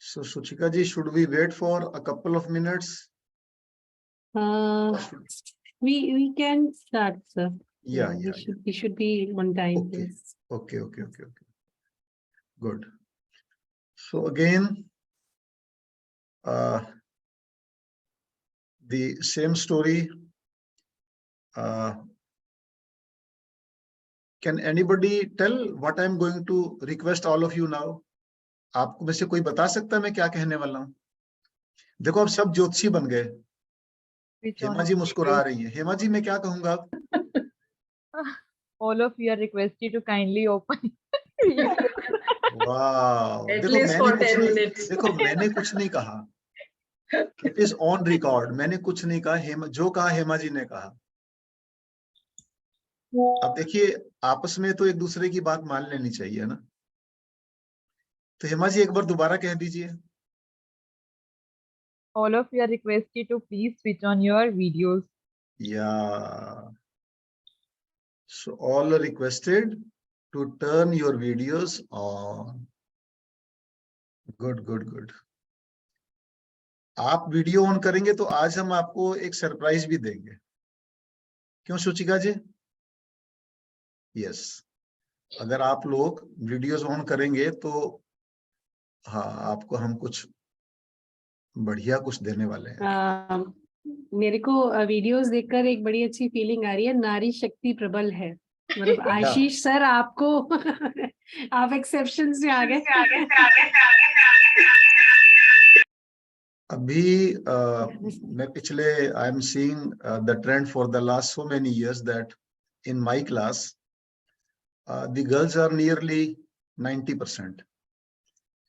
So Shuchika ji, should we wait for a couple of minutes? We can start, sir. Yeah. We should be on time. Okay. Yes. Okay. Good. So again, the same story. Can anybody tell what I'm going to request all of you now? आपको में से कोई बता सकता है मैं क्या कहने वाला हूँ? देखो अब सब ज्योतिषी बन गए। हेमा जी मुस्कुरा रही है। हेमा जी मैं क्या कहूंगा अब? All of you are requested to kindly open. वाह, देखो मैंने कुछ नहीं कहा। It is on record. मैंने कुछ नहीं कहा। जो कहा हेमा जी ने कहा। अब देखिए आपस में तो एक दूसरे की बात मान लेनी चाहिए ना। तो हेमा जी एक बार दोबारा कह दीजिए। All of you are requested to please switch on your videos. Yeah. So all are requested to turn your videos on. Good. आप वीडियो ऑन करेंगे तो आज हम आपको एक सरप्राइज भी देंगे। क्यों शुचिका जी? यस, अगर आप लोग वीडियोस ऑन करेंगे तो हाँ आपको हम कुछ बढ़िया कुछ देने वाले हैं। मेरे को वीडियोस देखकर एक बड़ी अच्छी फीलिंग आ रही है। नारी शक्ति प्रबल है। मतलब आशीष सर आपको आप एक्सेप्शन से आ गए। अभी मैं पिछले I am seeing the trend for the last so many years that in my class the girls are nearly 90%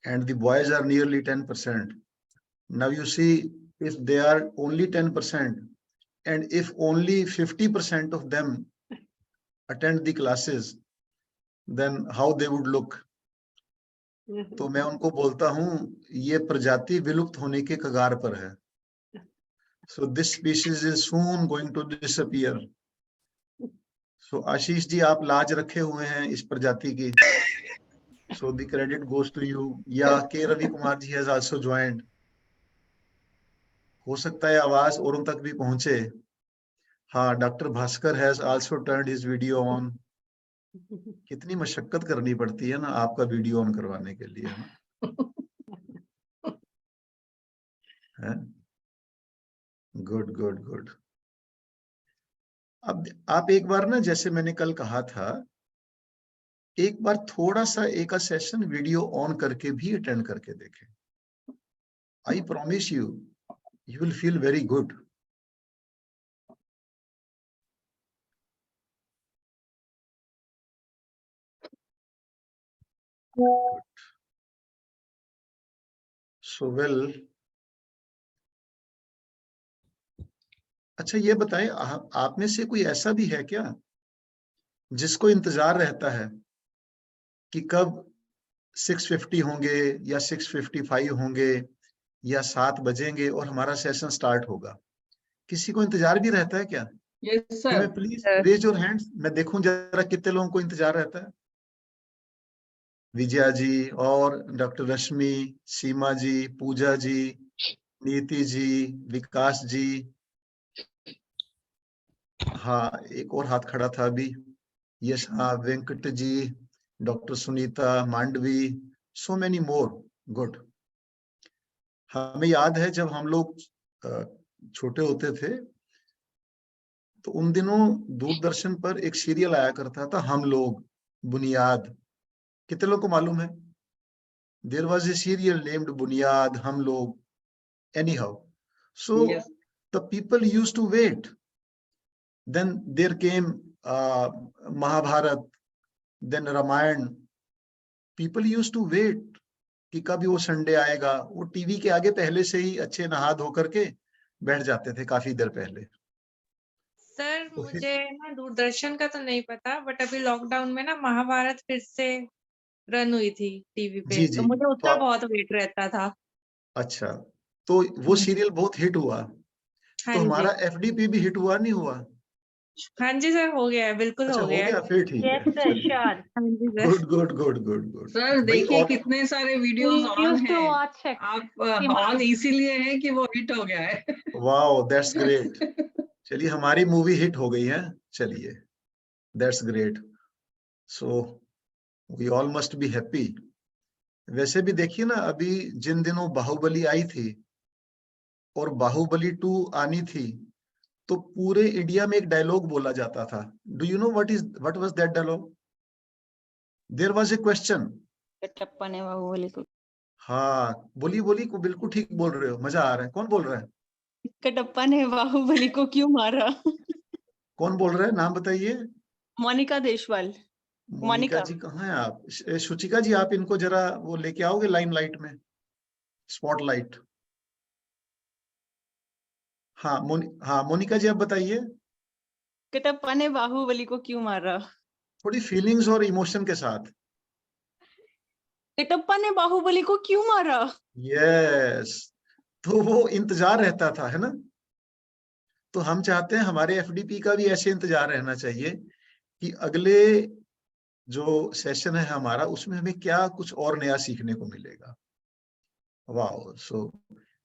and the boys are nearly 10%. Now you see, if they are only 10% and if only 50% of them attend the classes, then how they would look. तो मैं उनको बोलता हूँ ये प्रजाति विलुप्त होने के कगार पर है। So this species is soon going to disappear. So Ashish ji आप लाज रखे हुए हैं इस प्रजाति की। So the credit goes to you. या के Ravi Kumar ji has also joined. हो सकता है आवाज औरों तक भी पहुंचे। हाँ, doctor Bhaskar has also turned his video on. कितनी मशक्कत करनी पड़ती है ना आपका वीडियो ऑन करवाने के लिए ना। गुड। अब आप एक बार ना, जैसे मैंने कल कहा था, एक बार थोड़ा सा एक सेशन वीडियो ऑन करके भी अटेंड करके देखें। I promise you will feel very good. So well, अच्छा ये बताएं, आप में से कोई ऐसा भी है क्या जिसको इंतजार रहता है कि कब 6:50 होंगे या 6:55 होंगे या 7 बजेंगे और हमारा सेशन स्टार्ट होगा? किसी को इंतजार भी रहता है क्या? Yes sir. Please raise your hands, मैं देखूं जरा कितने लोगों को इंतजार रहता है। विजया जी और डॉक्टर रश्मि, सीमा जी, पूजा जी, नीति जी, विकास जी। हाँ, एक और हाथ खड़ा था अभी। यस, हाँ, Venkat ji, doctor Sunita, Mandavi, so many more. Good. हमें याद है जब हम लोग छोटे होते थे तो उन दिनों दूरदर्शन पर एक सीरियल आया करता था, हम लोग, बुनियाद। कितने लोग को मालूम है? There was a serial named Buniyaad, हम लोग। Anyhow, so the people used to wait. Then there came Mahabharat, then Ramayana. People used to wait कि कभी वो संडे आएगा। वो टीवी के आगे पहले से ही अच्छे नहा धो करके बैठ जाते थे काफी देर पहले। सर मुझे ना दूरदर्शन का तो नहीं पता, बट अभी लॉकडाउन में ना महाभारत फिर से रन हुई थी टीवी पे। जी, तो मुझे उसका बहुत वेट रहता था। अच्छा, तो वो सीरियल बहुत हिट हुआ। तो हाँ हमारा जी। एफडीपी भी हिट हुआ नहीं हुआ? हाँ जी सर, हो गया है, बिल्कुल अच्छा हो हो गया है। गया, फिर ठीक है, चलिए हाँ जी sir. Good good good good good. Sir देखिए कितने सारे वीडियोस ऑन हैं, आप ऑन इसीलिए है कि वो हिट हो गया है। Wow that's great. चलिए हमारी मूवी हिट हो गई है, चलिए that's great. So we all must be happy. वैसे भी देखिए ना, अभी जिन दिनों बाहुबली आई थी और बाहुबली 2 आनी थी, तो पूरे इंडिया में एक डायलॉग बोला जाता था। Do you know what was that dialogue? There was a question. Kattappa ने बाहुबली को हाँ बोली बोली को, बिल्कुल ठीक बोल रहे हो, मजा आ रहा है। कौन बोल रहा है? कटप्पा ने बाहुबली को क्यों मारा? कौन बोल रहा है, नाम बताइए। मोनिका देशवाल। मोनिका जी कहाँ हैं आप? शुचिका जी आप इनको जरा वो लेके आओगे लाइमलाइट में, स्पॉटलाइट। हाँ मोनिका जी आप बताइए। कटप्पा ने बाहुबली को क्यों मारा? थोड़ी फीलिंग्स और इमोशन के साथ। कटप्पा ने बाहुबली को क्यों मारा? यस, तो वो इंतजार रहता था, है ना। तो हम चाहते हैं हमारे एफडीपी का भी ऐसे इंतजार रहना चाहिए कि अगले जो सेशन है हमारा, उसमें हमें क्या कुछ और नया सीखने को मिलेगा। वाह, सो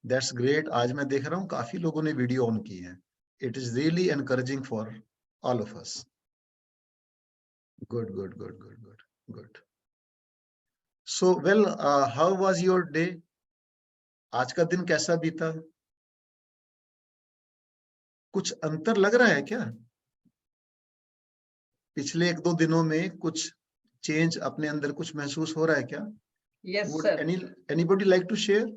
दैट्स ग्रेट। आज मैं देख रहा हूँ काफी लोगों ने वीडियो ऑन की है। It is really encouraging for all of us. Good good good good good good. So well, how was your day? आज का दिन कैसा बीता? कुछ अंतर लग रहा है क्या? पिछले 1-2 दिनों में कुछ चेंज अपने अंदर कुछ महसूस हो रहा है क्या? Yes Would sir, anybody like to share?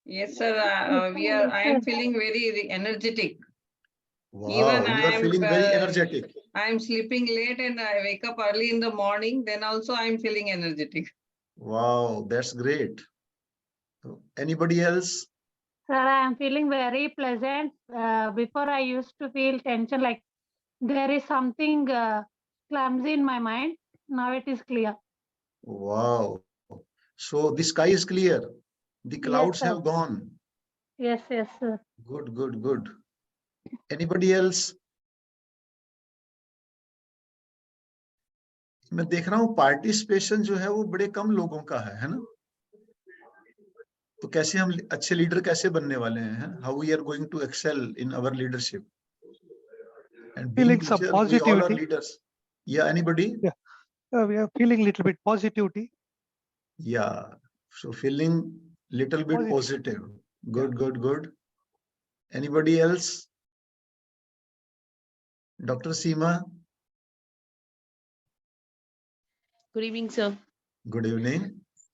Yes sir, I am feeling very energetic. Wow, you are feeling very energetic. I am sleeping late and I wake up early in the morning, then also I am feeling energetic. Wow, that's great. So, anybody else? Sir, I am feeling very pleasant. Before I used to feel tension, like there is something clumsy in my mind. Now it is clear. Wow. So the sky is clear. The clouds Yes, sir. have gone. Yes, yes, sir. Good, good, good. Anybody else? मैं देख रहा हूँ participation जो है वो बड़े कम लोगों का है ना। तो कैसे हम अच्छे लीडर कैसे बनने वाले हैं? How we are going to excel in our leadership and being Feeling some teacher, we all are positivity. Leaders. या anybody? We are feeling little bit positivity. Yeah, so feeling little bit Positive. positive. Good, good, good. Anybody else? Dr. Seema? Good evening sir. Good evening.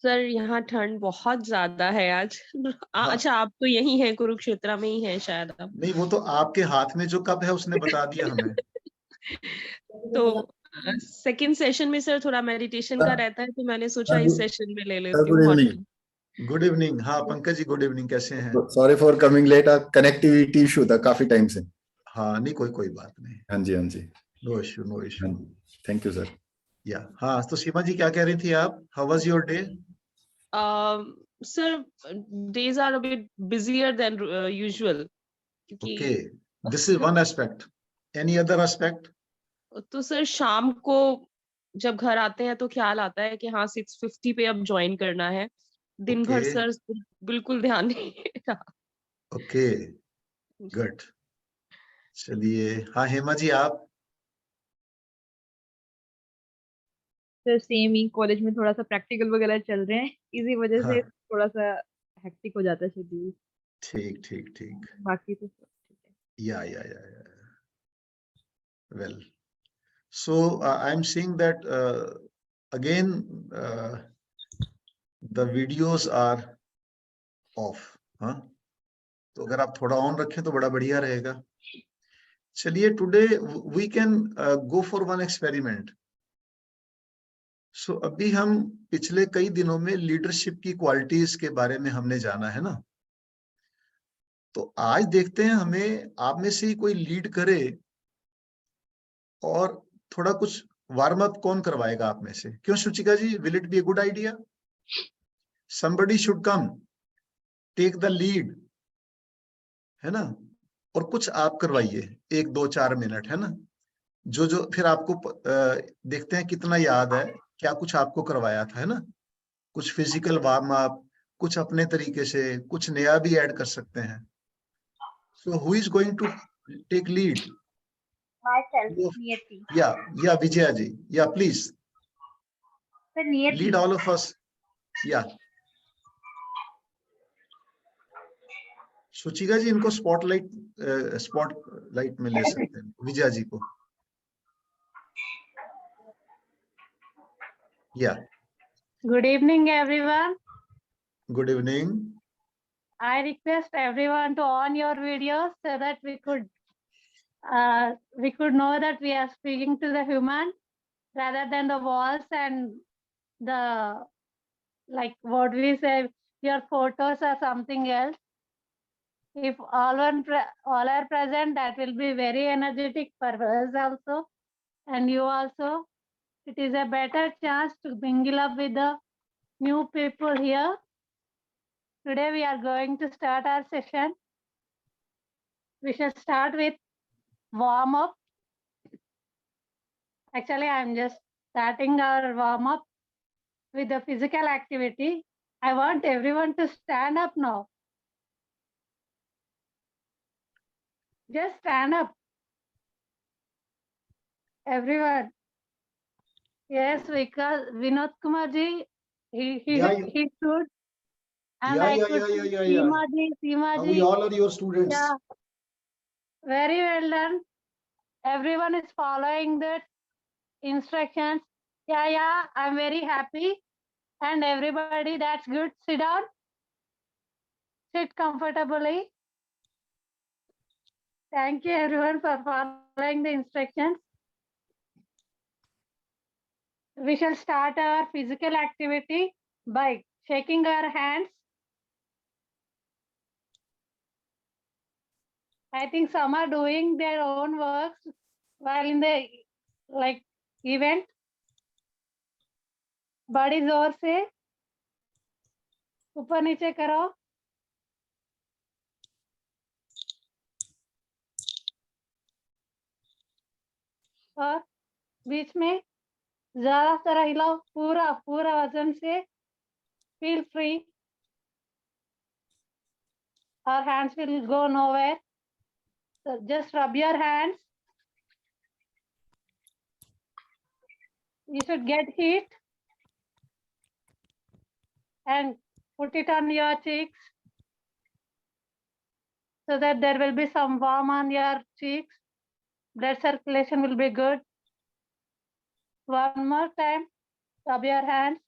Sir यहाँ ठंड बहुत ज्यादा है आज। हाँ। अच्छा आप तो यही हैं, कुरुक्षेत्र में ही हैं शायद आप। नहीं, वो तो आपके हाथ में जो कप है उसने बता दिया हमें। तो सेकंड सेशन में सर थोड़ा मेडिटेशन का रहता है, तो मैंने सोचा इस सेशन में ले लेती गुड हूँ। इवनिंग। Good evening. हाँ पंकज जी, गुड इवनिंग, कैसे हैं? Sorry for coming late, connectivity issue था काफी टाइम से। हाँ नहीं, कोई बात नहीं। हाँ जी, हाँ जी। No issue, no issue. Thank you sir. या हाँ, तो सीमा जी क्या कह रही थी आप? How was your day? Sir days are a bit busier than usual. Okay, this is one aspect. Any other aspect? तो सर शाम को जब घर आते हैं तो ख्याल आता है कि हाँ 6:50 पे अब ज्वाइन करना है। दिन भर सर बिल्कुल ध्यान नहीं रहा। Okay, good. चलिए, हाँ हेमा जी आप? सर सेम ही, कॉलेज में थोड़ा सा प्रैक्टिकल वगैरह चल रहे हैं, इसी वजह हाँ। से थोड़ा सा हेक्टिक हो जाता है शेड्यूल। ठीक ठीक ठीक। बाकी तो सब ठीक है। या well, so I'm seeing that again the videos are off. हाँ, तो अगर आप थोड़ा ऑन रखें तो बड़ा बढ़िया रहेगा। चलिए, today we can go for one experiment. So अभी हम पिछले कई दिनों में लीडरशिप की क्वालिटीज के बारे में हमने जाना है ना। तो आज देखते हैं हमें आप में से ही कोई लीड करे और थोड़ा कुछ वार्म अप कौन करवाएगा आप में से? क्यों Shuchika ji, will it be a good idea? somebody should come, take the lead, है ना, और कुछ आप करवाइए 1, 2, 4 मिनट, है ना। जो जो फिर आपको देखते हैं कितना याद है, क्या कुछ आपको करवाया था, है ना। कुछ फिजिकल वार्म अप, कुछ अपने तरीके से, कुछ नया भी ऐड कर सकते हैं। So who is going to take lead? Myself, Niyati. या विजया जी, या please Sir, Niyati. Lead all of us. या सुचिका जी, इनको स्पॉटलाइट में ले सकते हैं, विजया जी को। या Good evening, everyone. Good evening. I request everyone to on your videos so that we could know that we are speaking to the human rather than the walls and the, like what we say, your photos or something else. If all are present, that will be very energetic for us also and you also. It is a better chance to mingle up with the new people here. Today we are going to start our session. We shall start with warm up. Actually, I'm just starting our warm up with the physical activity. I want everyone to stand up now. Just stand up. Everyone. Yes, because Vinod Kumar ji, he stood. And I could see Seema ji. Now we all are your students. Yeah. Very well done. Everyone is following the instructions. Yeah, I'm very happy. And everybody, that's good. Sit down. Sit comfortably. Thank you everyone for following the instructions. We shall start our physical activity by shaking our hands. I think some are doing their own works while in the event. बड़ी जोर से ऊपर नीचे करो. और बीच में ज्यादा तरह हिलाओ, पूरा वजन से. Feel free. Our hands will go nowhere. So just rub your hands. You should get heat and put it on your cheeks so that there will be some warmth on your cheeks. Blood circulation will be good. One more time, rub your hands.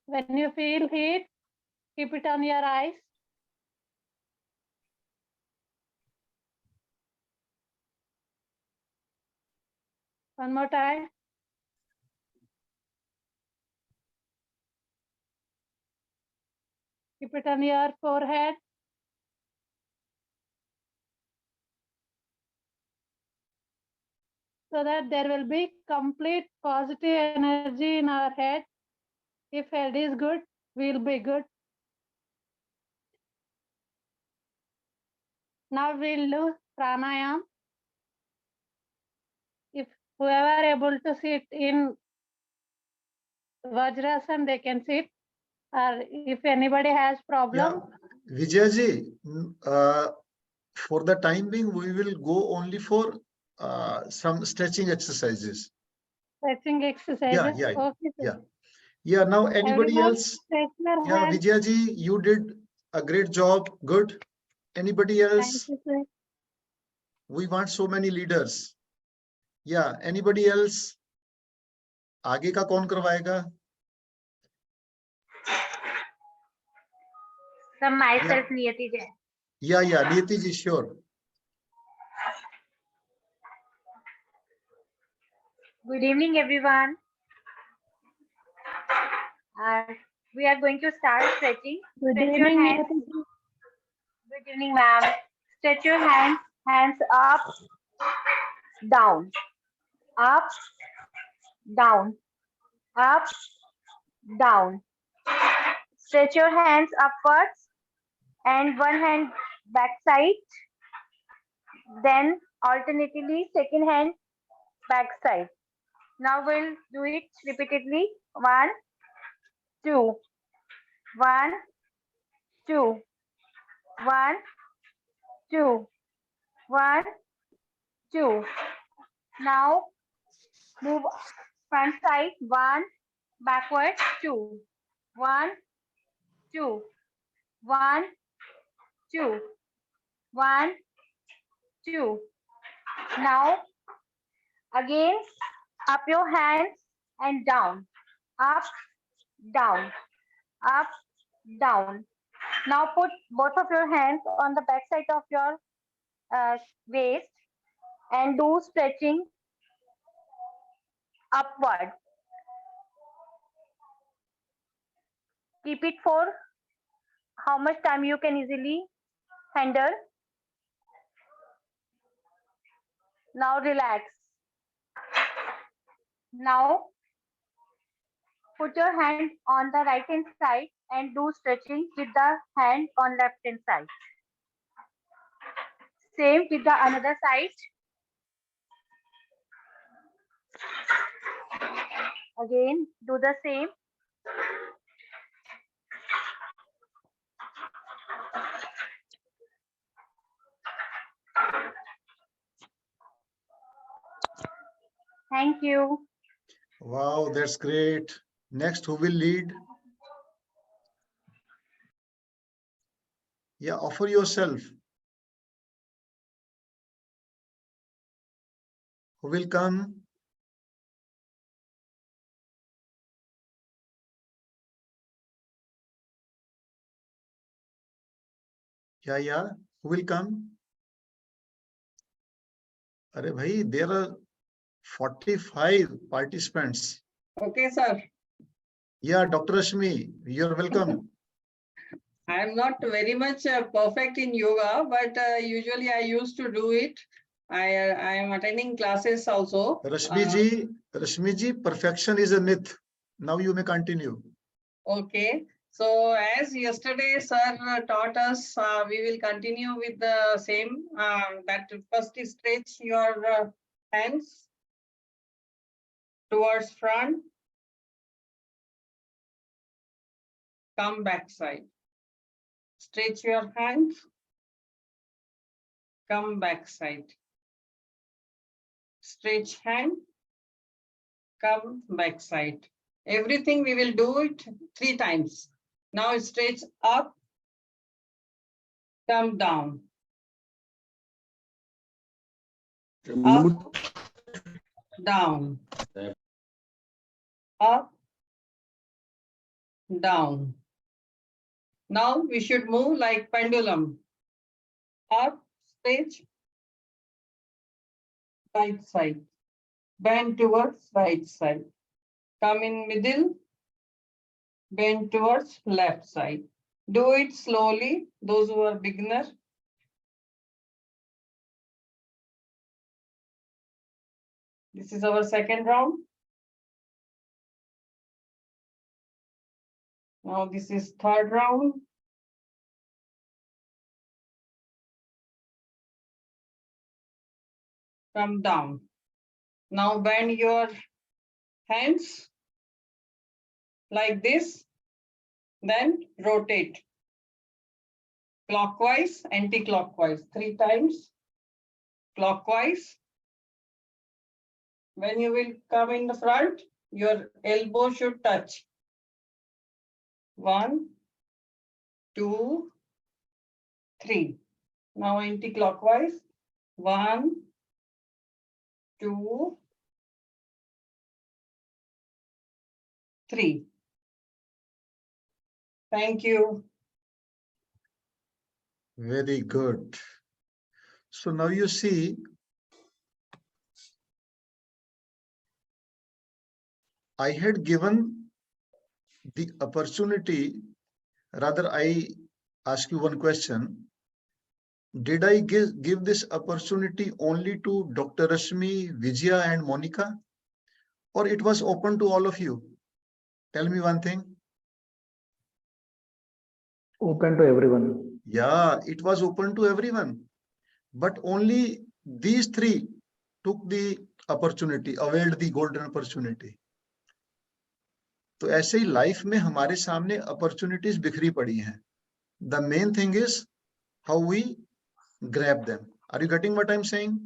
When you feel heat, keep it on your eyes. One more time. Keep it on your forehead. So that there will be complete positive energy in our head. If head is good, we'll be good. Now we'll do pranayam. If whoever able to sit in Vajrasan, they can sit. Or if anybody has problem. Yeah. Vijay ji, for the time being, we will go only for some stretching exercises. Stretching exercises. Yeah. Now anybody Everyone else? Yeah, Vijay ji, you did a great job. Good. Anybody else? Thank you, sir. We want so many leaders. Yeah. Anybody else? आगे का कौन करवाएगा? Sir, myself, Niyati ji. Yeah, Niyati ji, sure. Good evening, everyone. We are going to start stretching. Good Stretch evening, your hands. Good evening, ma'am. Stretch your hands up, down, up, down, up, down. Stretch your hands upwards and one hand back side. Then alternatively, second hand back side. Now we'll do it repeatedly. 1, 2, 1, 2, 1, 2, 1, 2. Now move front side, 1, backward, 2, 1, 2, 1, 2, 1, 2. Now again, up your hands and down, up, down, up, down. Now put both of your hands on the back side of your waist and do stretching upward. Keep it for how much time you can easily handle. Now relax. Now put your hand on the right hand side and do stretching with the hand on left hand side. Same with the another side. Again, do the same. Thank you. Wow, that's great. Next, who will lead? Yeah, offer yourself. Who will come? Yeah. Who will come? Arey bhai, there are 45 participants. Okay, sir. Yeah, Dr. Rashmi, you're welcome. I am not very much perfect in yoga, but usually I used to do it. I am attending classes also. Rashmi ji, perfection is a myth. Now you may continue. Okay. So as yesterday sir taught us, we will continue with the same. That first is stretch your hands towards front. Come back side. Stretch your hands. Come back side. Stretch hand. Come back side. Everything we will do it 3 times. Now stretch up. Come down. Up. Down. Up. Down. Now we should move like pendulum. Up, stretch, right side. Bend towards right side. Come in middle. Bend towards left side. Do it slowly, those who are beginner. This is our second round. Now this is third round. Come down. Now bend your hands like this, then rotate. Clockwise, anti-clockwise, 3 times. Clockwise. When you will come in the front, your elbow should touch. 1, 2, 3. Now anti-clockwise. 1, 2, 3. Thank you. Very good. So now you see, I had given the opportunity, rather I ask you one question. Did I give this opportunity only to Dr. Rashmi, Vijaya and Monica? Or it was open to all of you? Tell me one thing. Open to everyone. Yeah, it was open to everyone. but only these three took the opportunity, availed the golden opportunity. तो ऐसे ही life में हमारे सामने opportunities बिखरी पड़ी हैं. The main thing is how we grab them. Are you getting what I'm saying?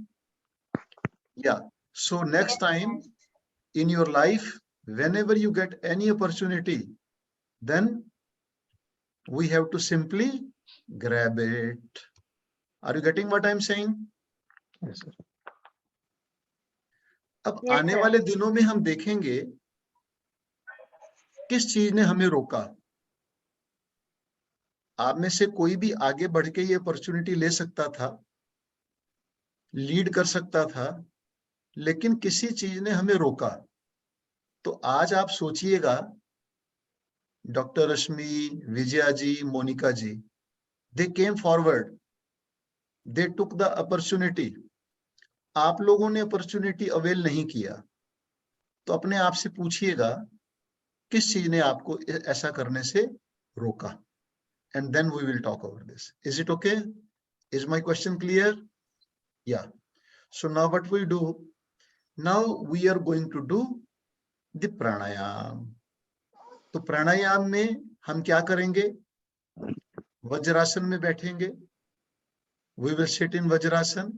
Yeah. So next time in your life, whenever you get any opportunity, then we have to simply grab it. Are you getting what I'm saying? Yes, sir. अब Yes, आने sir. वाले दिनों में हम देखेंगे किस चीज ने हमें रोका. आप में से कोई भी आगे बढ़ के ये अपॉर्चुनिटी ले सकता था, लीड कर सकता था, लेकिन किसी चीज ने हमें रोका. तो आज आप सोचिएगा, doctor Rashmi, Vijaya ji, Monika ji, they came forward, they took the opportunity. आप लोगों ने अपॉर्चुनिटी अवेल नहीं किया. तो अपने आप से पूछिएगा किस चीज ने आपको ऐसा करने से रोका. And then we will talk over this. Is it okay? Is my question clear? Yeah. So now what we do? Now we are going to do the pranayam. तो प्राणायाम में हम क्या करेंगे? वज्रासन में बैठेंगे. We will sit in vajrasan.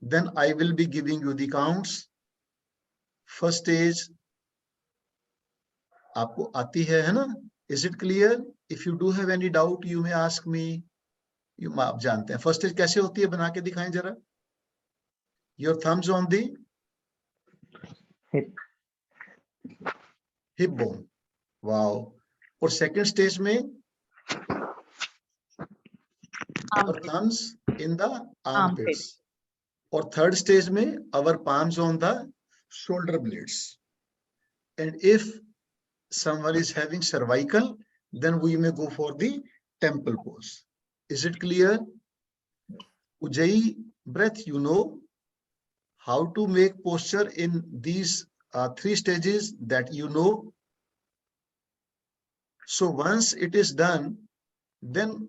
Then I will be giving you the counts. First stage आपको आती है ना? Is it clear? If you do have any doubt, you may ask me. आप जानते हैं फर्स्ट स्टेज कैसे होती है, बना के दिखाएं जरा. Your thumbs on the hip bone. Wow. और सेकंड स्टेज में our thumbs in the armpits. और थर्ड स्टेज में our palms on the shoulder blades. And if someone is having cervical, then we may go for the temple pose. Is it clear? Ujjayi breath, you know how to make posture in these three stages that you know. So once it is done, then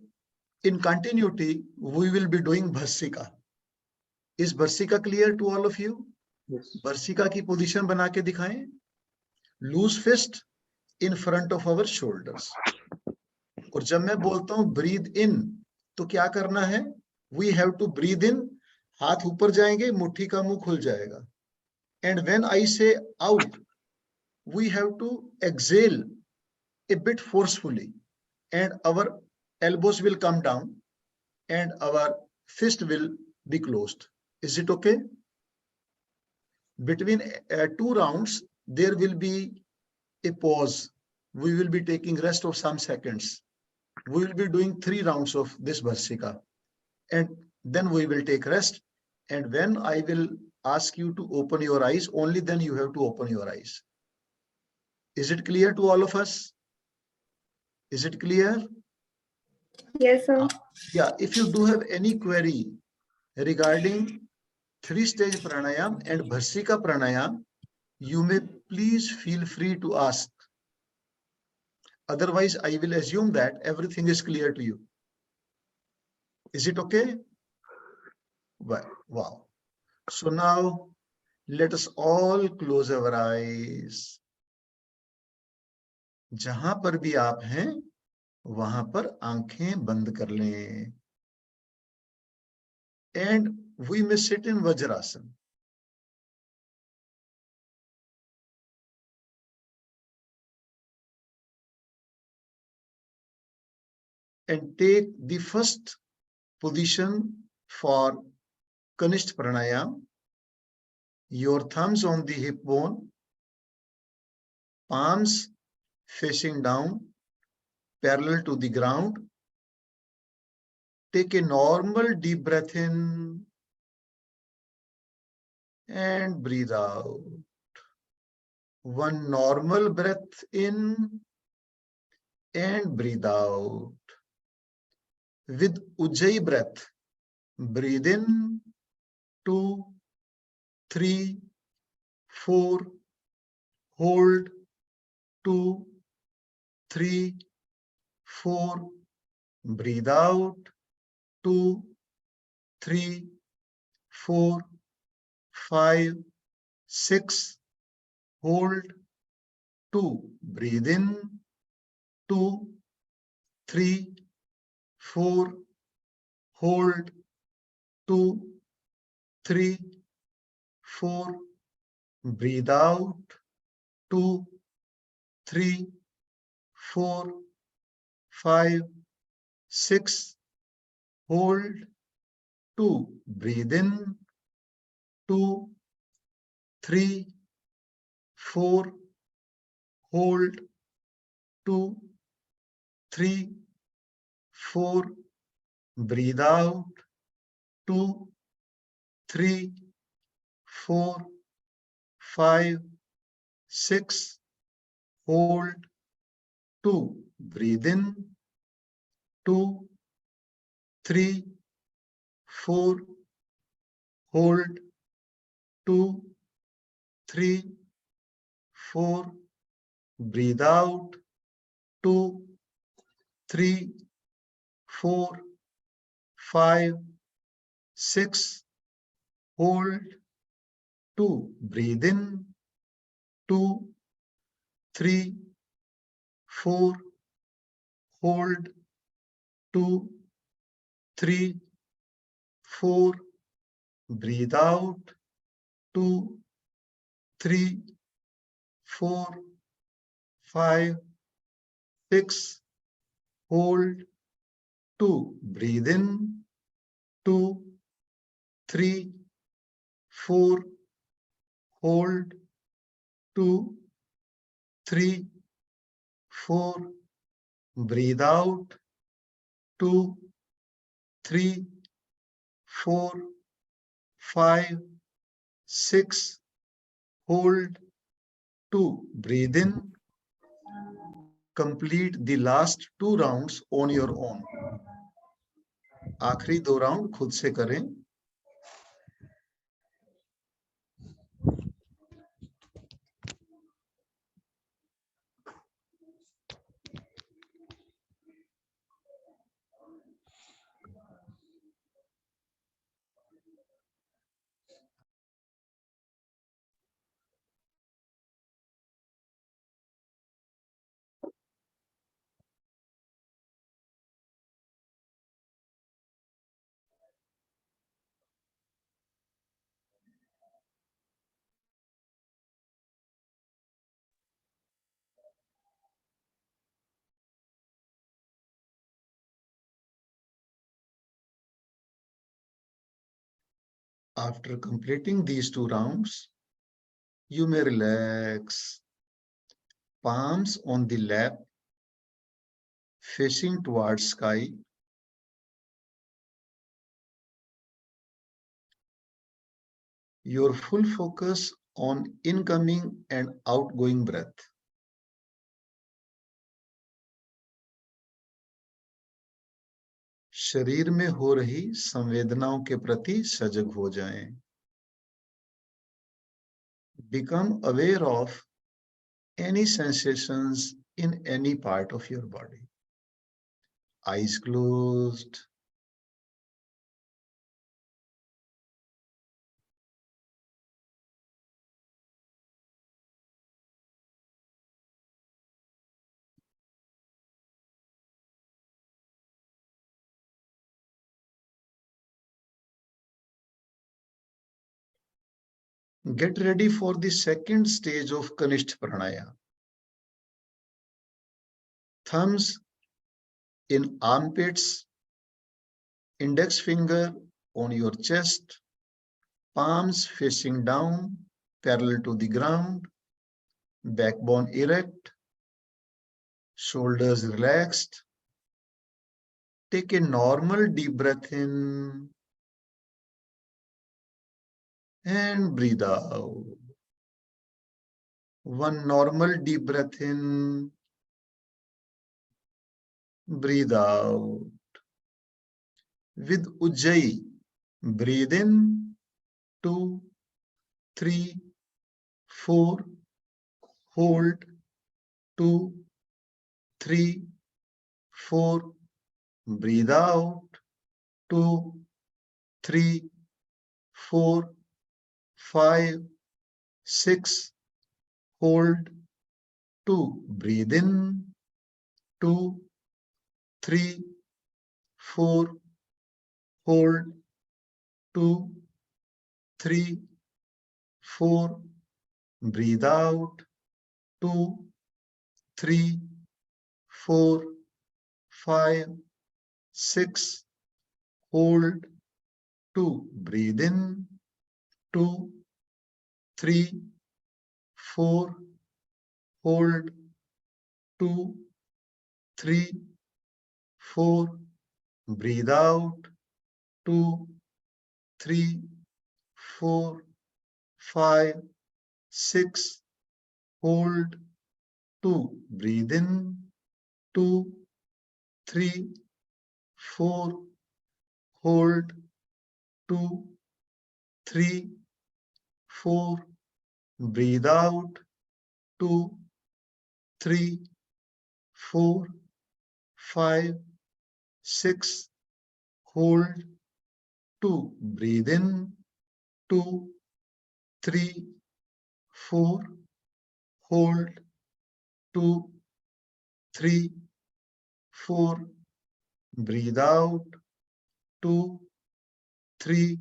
in continuity, we will be doing Bharsika. Is Bharsika clear to all of you? Yes. Bharsika की position बना के दिखाएं. Loose fist in front of our shoulders. और जब मैं बोलता हूं breathe in, तो क्या करना है? We have to breathe in. हाथ ऊपर जाएंगे, मुट्ठी का मुंह खुल जाएगा. And when I say out, we have to exhale a bit forcefully, and our elbows will come down and our fist will be closed. Is it okay? Between two rounds, there will be a pause. We will be taking rest of some seconds. We will be doing 3 rounds of this Bharsika, and then we will take rest. And when I will ask you to open your eyes, only then you have to open your eyes. Is it clear to all of us? Is it clear? Yes, sir. Yeah, if you do have any query regarding 3-stage pranayam and Bharsika pranayam, you may please feel free to ask. Otherwise, I will assume that everything is clear to you. Is it okay? Well, wow. So now let us all close our eyes. जहां पर भी आप हैं, वहां पर आंखें बंद कर लें. And we may sit in Vajrasan. And take the first position for Kanishth Pranayam. Your thumbs on the hip bone, palms facing down, parallel to the ground. Take a normal deep breath in and breathe out. One normal breath in and breathe out. With Ujjayi breath, breathe in 2, 3, 4, hold 2, 3, 4, breathe out 2, 3, 4, 5, 6. Hold. 2. Breathe in. 2, 3, 4. Hold. 2, 3, 4. Breathe out. 2, 3, 4, 5, 6. Hold. 2. Breathe in. 2, 3, 4. Hold. 2, 3, 4. Breathe out. 2, 3, 4, 5, 6. Hold. 2. Breathe in. 2, 3, 4. Hold. 2, 3, 4. Breathe out. 2, 3, 4, 5, 6. Hold. 2. Breathe in. 2, 3, 4. Hold. 2, 3, 4. Breathe out. 2, 3, 4, 5, 6. Hold. 2. Breathe in. 2, 3, 4. Hold. 2, 3, 4. Breathe out. 2, 3, 4, 5, 6. Hold. 2. Breathe in. Complete the last 2 rounds on your own. आखिरी 2 round खुद से करें. After completing these 2 rounds, you may relax. Palms on the lap, facing towards sky. Your full focus on incoming and outgoing breath. शरीर में हो रही संवेदनाओं के प्रति सजग हो जाएं. Become aware of any sensations in any part of your body. Eyes closed. Get ready for the second stage of Kanishth Pranaya. Thumbs in armpits, index finger on your chest, palms facing down, parallel to the ground, backbone erect, shoulders relaxed. Take a normal deep breath in and breathe out. One normal deep breath in, breathe out. With Ujjayi, breathe in, 2, 3, 4, hold, 2, 3, 4, breathe out, 2, 3, 4, 5, 6. Hold. 2. Breathe in. 2, 3, 4. Hold. 2, 3, 4. Breathe out. 2, 3, 4, 5, 6. Hold. 2. Breathe in. 2, 3, 4. Hold. 2, 3, 4. Breathe out. 2, 3, 4, 5, 6. Hold. 2. Breathe in. 2, 3, 4. Hold. 2, 3, 4. Breathe out. 2, 3, 4, 5, 6. Hold. 2. Breathe in. 2, 3, 4. Hold. 2, 3, 4. Breathe out. 2, 3,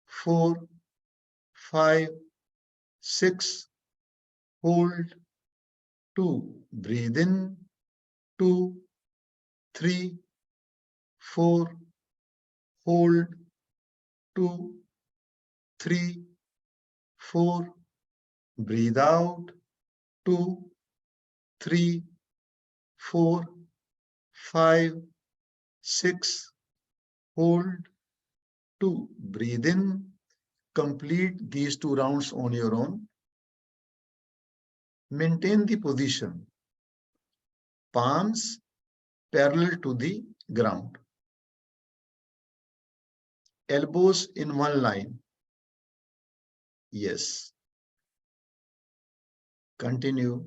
4, 5, 6. Hold. 2. Breathe in. 2, 3, 4. Hold. 2, 3, 4. Breathe out. 2, 3, 4, 5, 6. Hold. 2. Breathe in. Complete these 2 rounds on your own. Maintain the position. Palms parallel to the ground. Elbows in one line. Yes. Continue.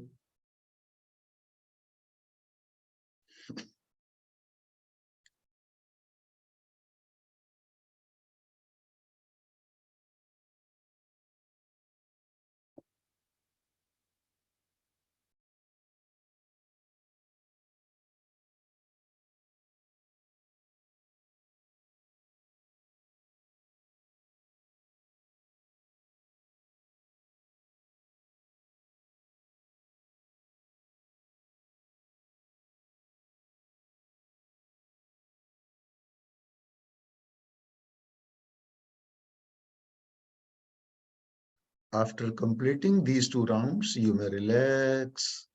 After completing these 2 rounds, you may relax.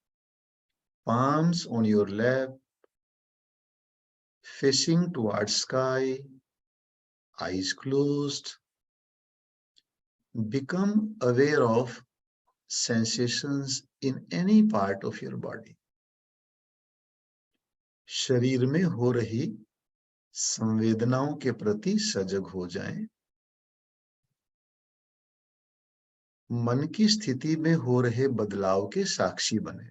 Palms on your lap, facing towards sky, eyes closed. Become aware of sensations in any part of your body. शरीर में हो रही संवेदनाओं के प्रति सजग हो जाएं। मन की स्थिति में हो रहे बदलाव के साक्षी बने।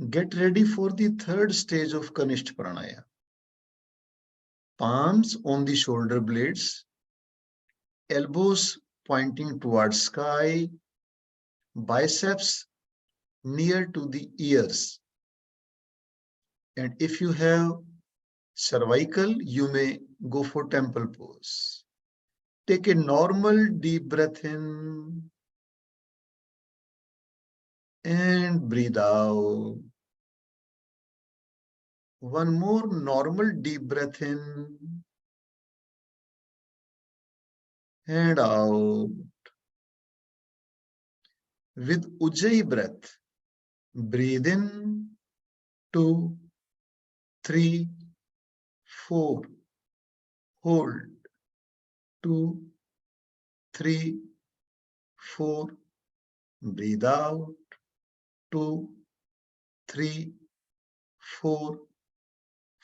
Get ready for the 3rd stage of Kanishth Pranaya. Palms on the shoulder blades, elbows pointing towards sky, biceps near to the ears. And if you have cervical, you may go for temple pose. Take a normal deep breath in and breathe out. One more normal deep breath in and out. With Ujjayi breath, breathe in 2, 3, 4. Hold 2, 3, 4. Breathe out 2, 3, 4.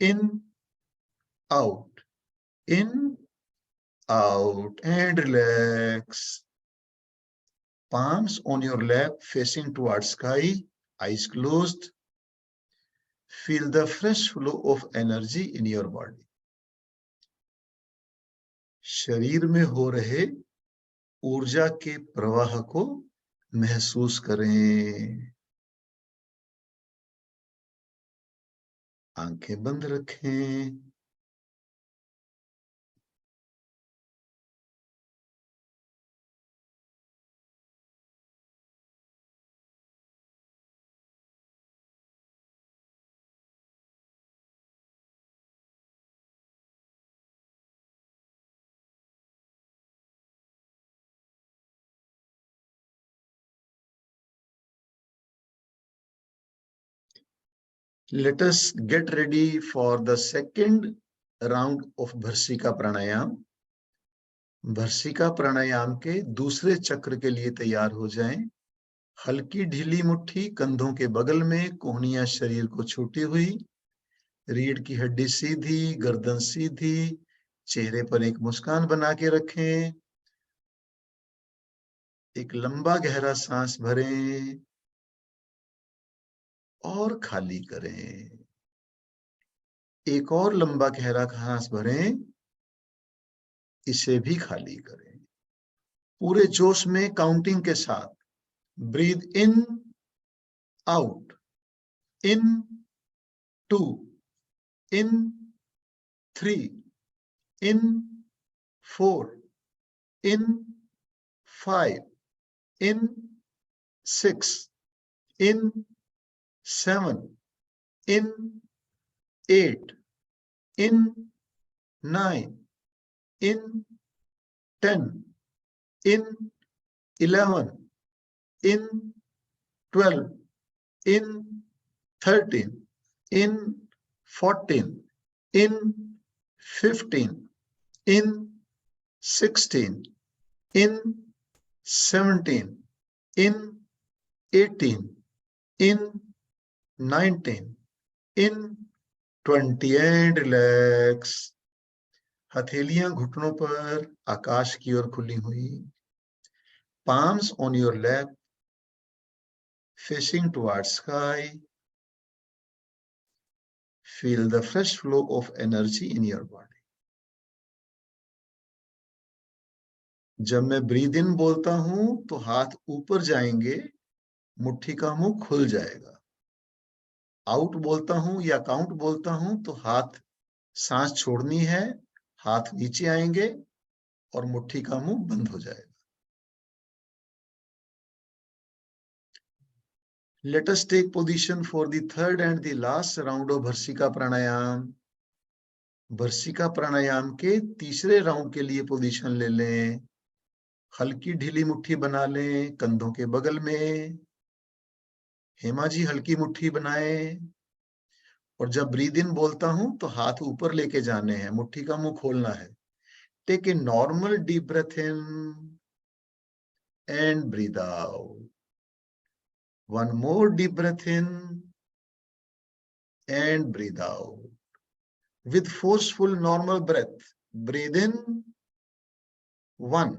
in, out, in, out, and relax. Palms on your lap facing towards sky, eyes closed. Feel the fresh flow of energy in your body. शरीर में हो रहे ऊर्जा के प्रवाह को महसूस करें. आंखें बंद रखें. Let us get ready for the second round of Bharsika Pranayam. भर्सिका प्राणायाम के दूसरे चक्र के लिए तैयार हो जाएं. हल्की ढीली मुट्ठी कंधों के बगल में, कोहनियां शरीर को छूटी हुई, रीढ़ की हड्डी सीधी, गर्दन सीधी, चेहरे पर एक मुस्कान बना के रखें. एक लंबा गहरा सांस भरें और खाली करें. एक और लंबा गहरा सांस भरें, इसे भी खाली करें. पूरे जोश में काउंटिंग के साथ breathe in, out, in 2, in 3, in 4, in 5, in 6, in 7, in 8, in 9, in 10, in 11, in 12, in 13, in 14, in 15, in 16, in 17, in 18, in 19, in 20 and relax. हथेलियां घुटनों पर आकाश की ओर खुली हुई. Palms on your lap facing towards sky. Feel the fresh flow of energy in your body. जब मैं breathe in बोलता हूं तो हाथ ऊपर जाएंगे, मुट्ठी का मुंह खुल जाएगा. आउट बोलता हूं या काउंट बोलता हूं तो हाथ सांस छोड़नी है, हाथ नीचे आएंगे और मुट्ठी का मुंह बंद हो जाएगा. Let us take position for the third and the last round of Bharsika Pranayam. भर्सिका प्राणायाम के तीसरे राउंड के लिए पोजीशन ले लें. हल्की ढीली मुट्ठी बना लें कंधों के बगल में. हेमा जी हल्की मुट्ठी बनाएं. और जब ब्रीद इन बोलता हूं तो हाथ ऊपर लेके जाने हैं, मुट्ठी का मुंह खोलना है. Take a normal deep breath in and breathe out. One more deep breath in and breathe out. With forceful normal breath, breathe in 1.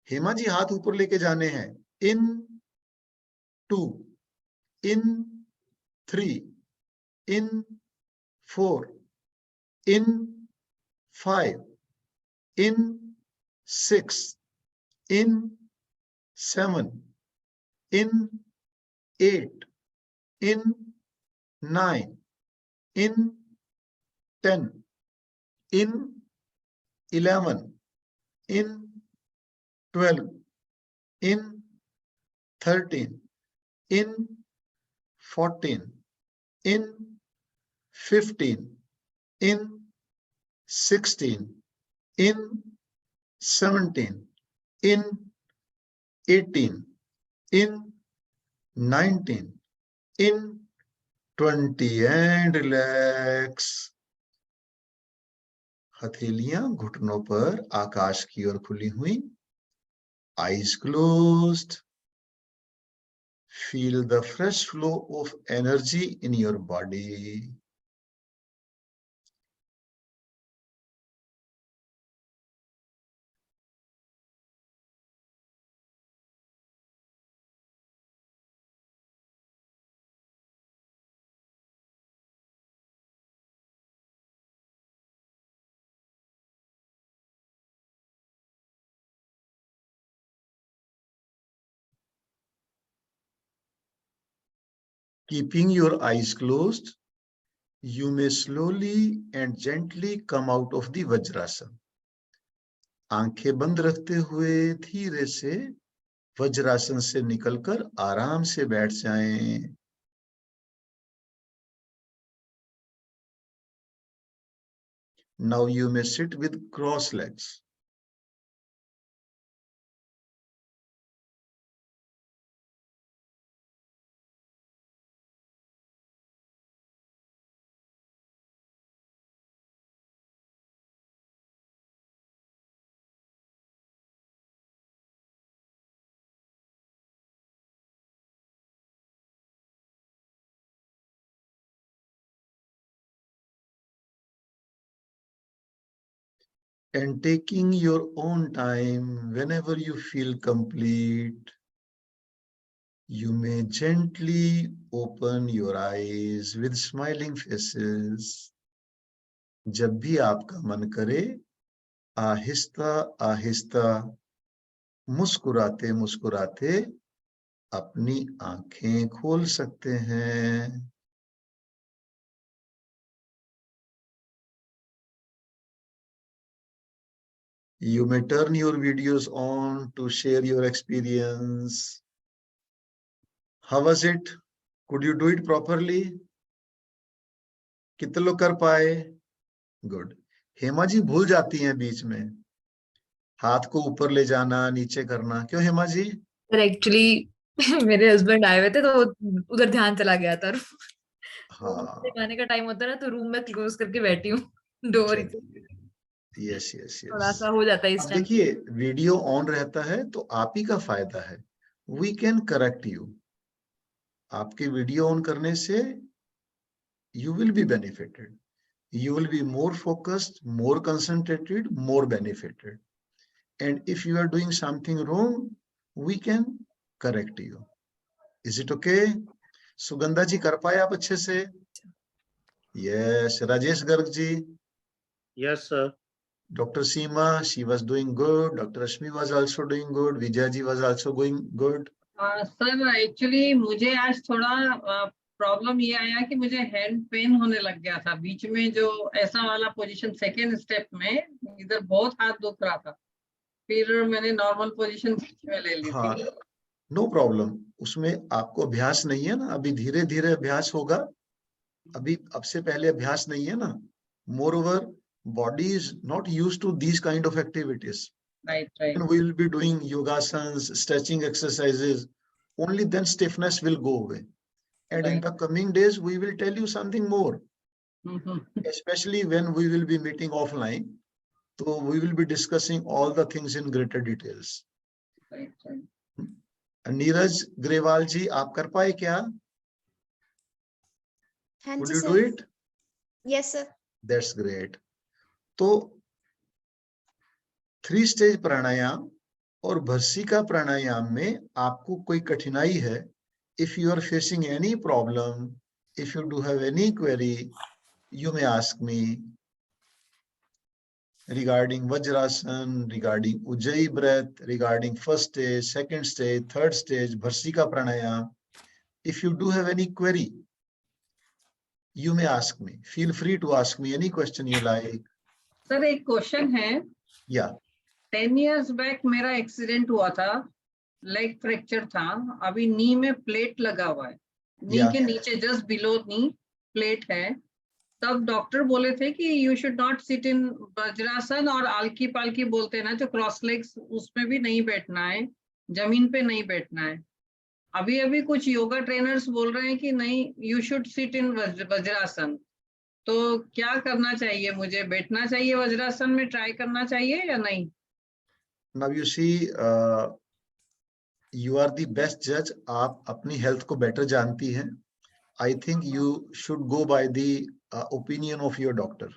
Hema ji हाथ ऊपर लेके जाने हैं. In 2, in 3, in 4, in 5, in 6, in 7, in 8, in 9, in 10, in 11, in 12, in 13, in 14, in 15, in 16, in 17, in 18, in 19, in 20 and relax. हथेलियां घुटनों पर आकाश की ओर खुली हुई. Eyes closed. Feel the fresh flow of energy in your body. Keeping your eyes closed, you may slowly and gently come out of the Vajrasana. आंखें बंद रखते हुए धीरे से वज्रासन से निकलकर आराम से बैठ जाएं। Now you may sit with crossed legs. And taking your own time, whenever you feel complete, you may gently open your eyes with smiling faces. जब भी आपका मन करे, आहिस्ता आहिस्ता मुस्कुराते मुस्कुराते अपनी आंखें खोल सकते हैं। You may turn your videos on to share your experience. How was it? Could you do it properly? कितने लोग कर पाए? Good. हेमा जी भूल जाती हैं बीच में, हाथ को ऊपर ले जाना, नीचे करना। क्यों हेमा जी? सर एक्चुअली मेरे हस्बैंड आए हुए थे तो उधर ध्यान चला गया था। हाँ, खाने का टाइम होता है ना तो रूम में क्लोज करके बैठी हूँ डोर। यस यस थोड़ा यस। सा हो जाता है इस अब टाइम। देखिए वीडियो ऑन रहता है तो आप ही का फायदा है। We can correct you. आपके वीडियो ऑन करने से you will be benefited. You will be more focused, more concentrated, more benefited. And if you are doing something wrong, we can correct you. Is it okay? Sugandha ji kar paye aap अच्छे से? Yes. Rajesh Garg ji? Yes, sir. Dr. Seema, she was doing good. Dr. Ashmi was also doing good. Vijay ji was also going good. Sir actually मुझे आज थोड़ा problem ये आया कि मुझे hand pen होने लग गया था बीच में, जो ऐसा वाला पोजीशन सेकेंड स्टेप में इधर बहुत हाथ दुख रहा था, फिर मैंने नॉर्मल पोजीशन में ले ली हाँ, थी। No problem. उसमें आपको अभ्यास नहीं है ना, अभी धीरे धीरे अभ्यास होगा। अभी अब से पहले अभ्यास नहीं है ना। More over body is not used to these kind of activities. Right, right. And we will be doing yogasans, stretching exercises. Only then stiffness will go away. And in the coming days, we will tell you something more. Especially when we will be meeting offline. So we will be discussing all the things in greater details. Right, right. Neeraj Grewal ji, आप कर पाए क्या? Could you do it? Yes, sir. That's great. तो 3 stage प्राणायाम और भस्त्रिका प्राणायाम में आपको कोई कठिनाई है, if you are facing any problem, if you do have any query, you may ask me regarding Vajrasan, regarding Ujjayi breath, regarding first stage, second stage, third stage, Bharsika pranayam. If you do have any query, you may ask me. Feel free to ask me any question you like. Sir एक question है। Yeah. 10 years back मेरा accident हुआ था, leg fracture था, अभी नी में plate लगा हुआ है, नी के नीचे जस्ट बिलो नी प्लेट है। तब डॉक्टर बोले थे कि you should not sit in vajrasana और आलकी पालकी बोलते हैं ना जो क्रॉस लेग्स, उसमें भी नहीं बैठना है, जमीन पे नहीं बैठना है। अभी अभी कुछ योगा ट्रेनर्स बोल रहे हैं कि नहीं you should sit in vajrasana, तो क्या करना चाहिए मुझे? बैठना चाहिए वज्रासन में, ट्राई करना चाहिए या नहीं? Now you see, you are the best judge. आप अपनी हेल्थ को बेटर जानती हैं. I think you should go by the opinion of your doctor.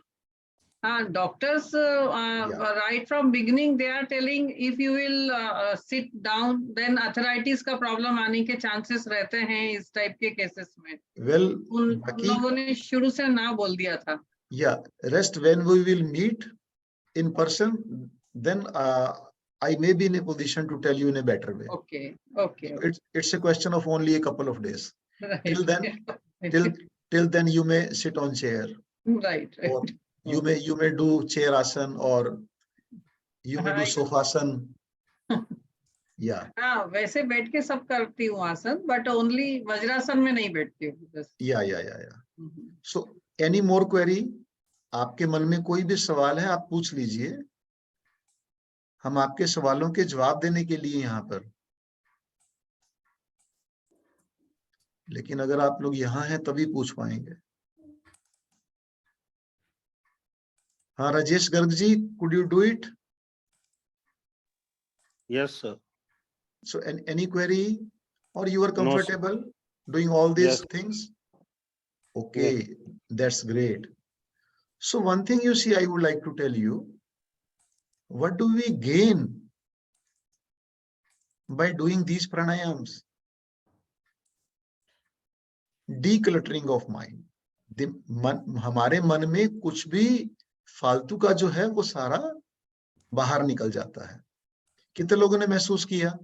Doctors right from beginning they are telling if you will sit down then arthritis का problem आने के chances रहते हैं इस टाइप के केसेस में। Well, उन लोगों ने शुरू से ना बोल दिया था। Yeah, rest when we will meet in person, then I may be in a position to tell you in a better way. Okay, okay. It's a question of only a couple of days. Till then, till then you may sit on chair. Right. Or you may do chair asan, or you may do sofasan. Yeah. हाँ, वैसे बैठ के सब करती हूँ आसन, but only vajrasana में नहीं बैठती हूँ. Yeah. So any more query? आपके मन में कोई भी सवाल है आप पूछ लीजिए, हम आपके सवालों के जवाब देने के लिए यहाँ पर. लेकिन अगर आप लोग यहाँ हैं तभी पूछ पाएंगे. हाँ Rajesh Garg ji, could you do it? Yes, sir. So any query, or you are No, sir. comfortable doing all these Yes. things? Okay, that's great. So one thing you see, I would like to tell you, what do we gain by doing these pranayams? Decluttering of mind. हमारे मन में कुछ भी फालतू का जो है वो सारा बाहर निकल जाता है. कितने लोगों ने महसूस किया?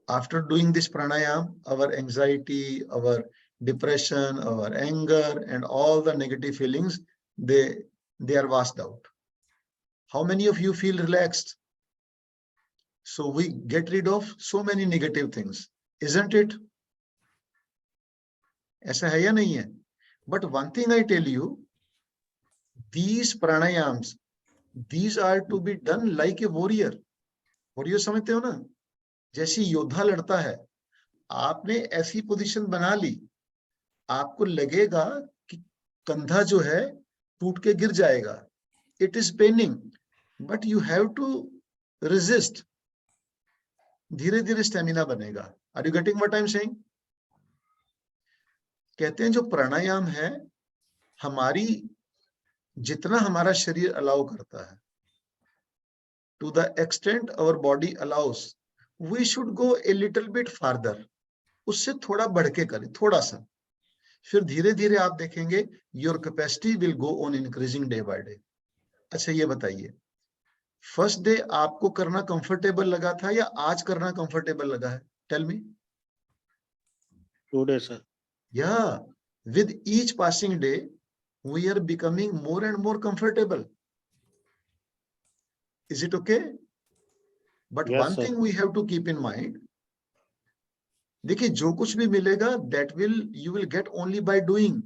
After doing this pranayam, our anxiety, our depression, our anger, and all the negative feelings, they are washed out. How many of you feel relaxed? So we get rid of so many negative things, isn't it? ऐसा है या नहीं है? But one thing I tell you, these pranayams, these are to be done like a warrior. warrior समझते हो ना? जैसी योद्धा लड़ता है, आपने ऐसी पोजीशन बना ली, आपको लगेगा कि कंधा जो है टूट के गिर जाएगा. It is paining, but you have to resist. धीरे धीरे स्टेमिना बनेगा. Are you getting what I'm saying? कहते हैं जो प्राणायाम है, हमारी जितना हमारा शरीर अलाउ करता है, to the extent our body allows, we should go a little bit farther. उससे थोड़ा बढ़ के करें, थोड़ा सा. फिर धीरे धीरे आप देखेंगे your capacity will go on increasing day by day. अच्छा ये बताइए, फर्स्ट डे आपको करना कंफर्टेबल लगा था या आज करना कंफर्टेबल लगा है? Tell me. Today, sir. Yeah, with each passing day we are becoming more and more comfortable. Is it okay? But Yes, one sir. thing we have to keep in mind, देखिए जो कुछ भी मिलेगा that will you will get only by doing.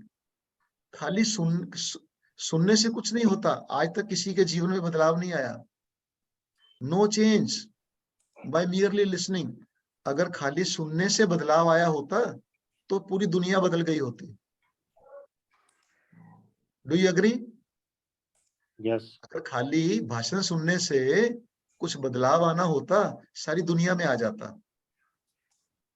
खाली सुनने से कुछ नहीं होता. आज तक किसी के जीवन में बदलाव नहीं आया. No change by merely listening. अगर खाली सुनने से बदलाव आया होता तो पूरी दुनिया बदल गई होती. Do you agree? Yes. अगर खाली भाषण सुनने से कुछ बदलाव आना होता, सारी दुनिया में आ जाता.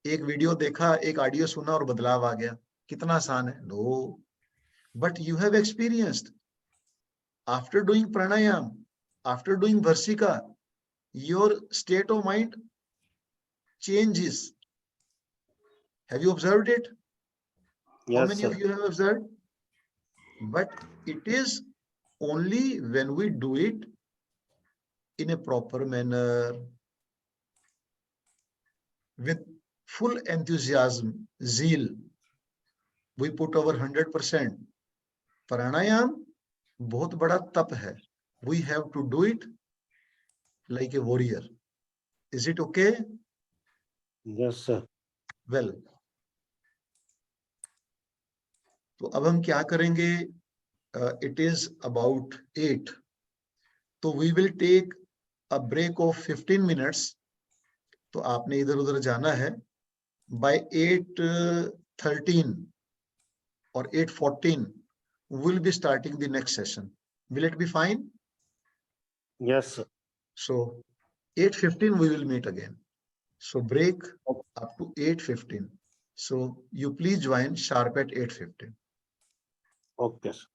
एक वीडियो देखा, एक ऑडियो सुना और बदलाव आ गया. कितना आसान है? No. But you have experienced after doing pranayam, after doing varsika, your state of mind changes. Have you observed it? How Yes, many sir. of you have observed? But it is only when we do it in a proper manner, with full enthusiasm, zeal, we put our 100%. Pranayam बहुत बड़ा तप है. We have to do it like a warrior. Is it okay? Yes, sir. Well, तो अब हम क्या करेंगे? It is about 8. तो we will take a break of 15 minutes. तो आपने इधर उधर जाना है. By 8:13 or 8:14 we'll be starting the next session. Will it be fine? Yes, sir. So 8:15 we will meet again. So break up to 8:15. So you please join sharp at 8:15. Okay, sir.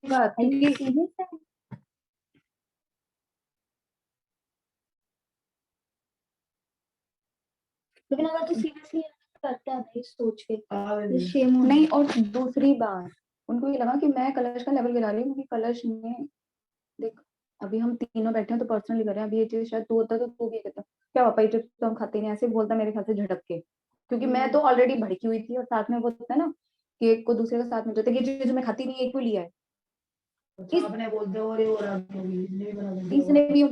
लेकिन अगर तू seriously करता है भाई सोच के Shem नहीं। और दूसरी बात उनको ये लगा कि मैं कलश का लेवल गिरा रही हूँ, क्योंकि कलश में देख अभी हम तीनों बैठे हैं तो पर्सनली कर रहे हैं। अभी ये चीज शायद तू होता तो तू भी कहता क्या पापा ये तो हम खाते नहीं, ऐसे बोलता मेरे ख्याल से झटक के, क्योंकि मैं तो ऑलरेडी भड़की हुई थी। और साथ में वो होता है ना कि एक को दूसरे का साथ में होता है कि ये चीज मैं खाती नहीं, एक को लिया है इसने भी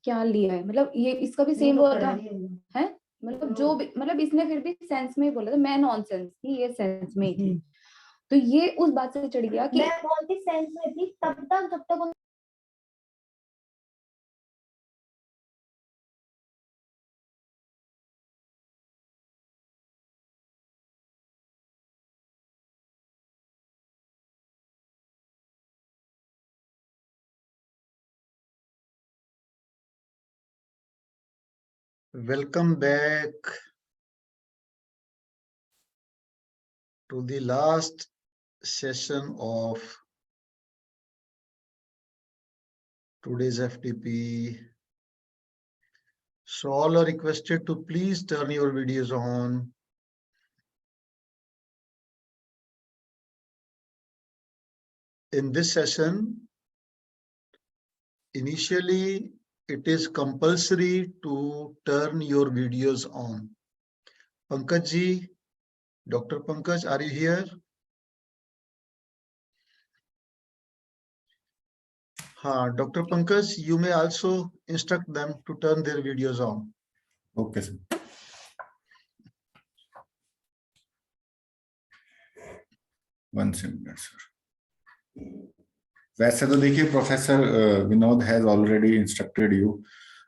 क्या लिया है, मतलब ये इसका भी सेम हुआ था है। मतलब जो भी मतलब इसने फिर भी सेंस में बोला था, मैं नॉनसेंस थी, ये सेंस में थी। तो ये उस बात से चढ़ गया कि मैं बहुत ही सेंस में थी तब तक जब तक Welcome back to the last session of today's FDP. So all are requested to please turn your videos on. In this session, initially it is compulsory to turn your videos on. Pankaj ji, Dr. Pankaj, are you here? Dr. Pankaj, you may also instruct them to turn their videos on. Okay, sir. One second, sir. वैसे तो देखिए professor Vinod has already instructed you,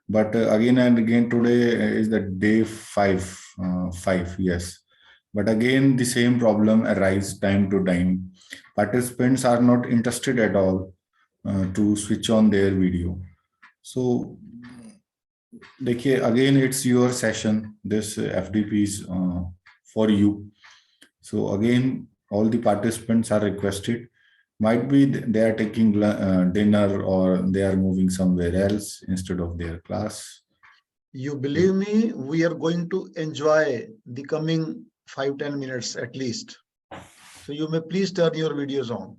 but again and again today is the day 5, yes, but again the same problem arises time to time. Participants are not interested at all to switch on their video. So देखिए again it's your session, this FDP is for you. So again all the participants are requested, might be they are taking dinner or they are moving somewhere else instead of their class. You believe me, we are going to enjoy the coming 5-10 minutes at least. So you may please turn your videos on.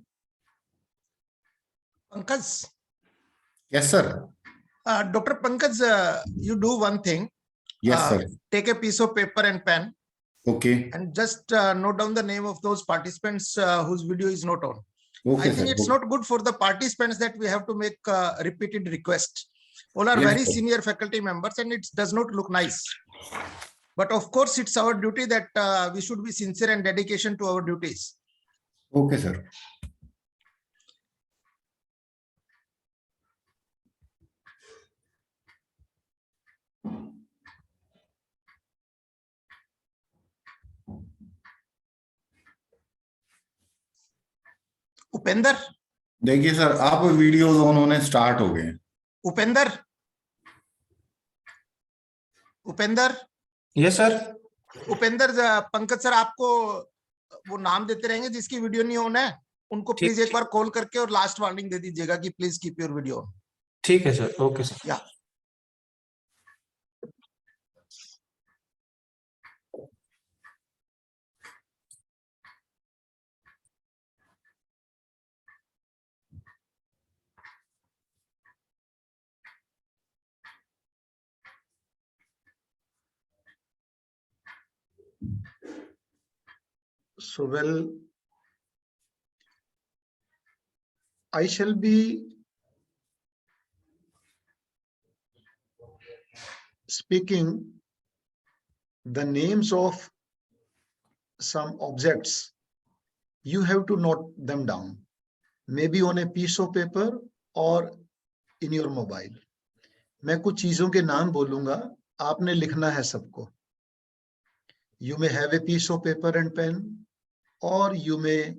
Pankaj. Yes, sir. Dr. Pankaj, you do one thing. Yes, sir. Take a piece of paper and pen. Okay. And just note down the name of those participants whose video is not on. Okay, I think sir. it's not good for the participants that we have to make repeated requests. All are Yes, very sir. senior faculty members and it does not look nice. But of course, it's our duty that we should be sincere and dedication to our duties. Okay, sir. Upendra, देखिए sir आप videos on होने start हो गए। Upendra, Upendra. Yes sir. Upendra, Pankaj sir आपको वो नाम देते रहेंगे जिसकी वीडियो नहीं ऑन है, उनको प्लीज एक बार कॉल करके और लास्ट वार्निंग दे दीजिएगा कि please keep your video on. ठीक है सर, ओके सर। या So well, I shall be speaking the names of some objects. You have to note them down, maybe on a piece of paper or in your mobile. मैं कुछ चीजों के नाम बोलूंगा, आपने लिखना है सबको. You may have a piece of paper and pen, or you may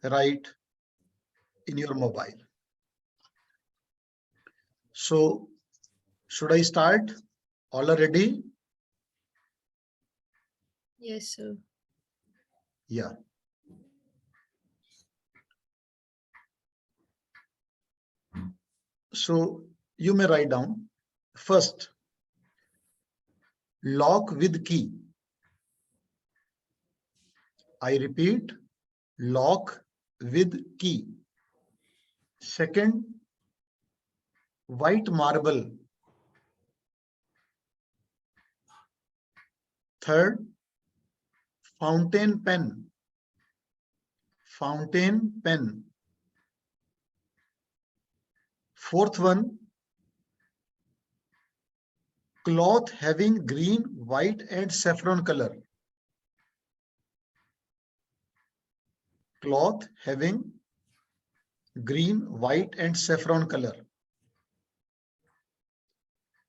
write in your mobile. So, should I start? All are ready? Yes, sir. Yeah. So you may write down first, lock with key. I repeat, lock with key. Second, white marble. Third, fountain pen. Fountain pen. Fourth one, cloth having green, white and saffron color. Cloth having green, white and saffron color.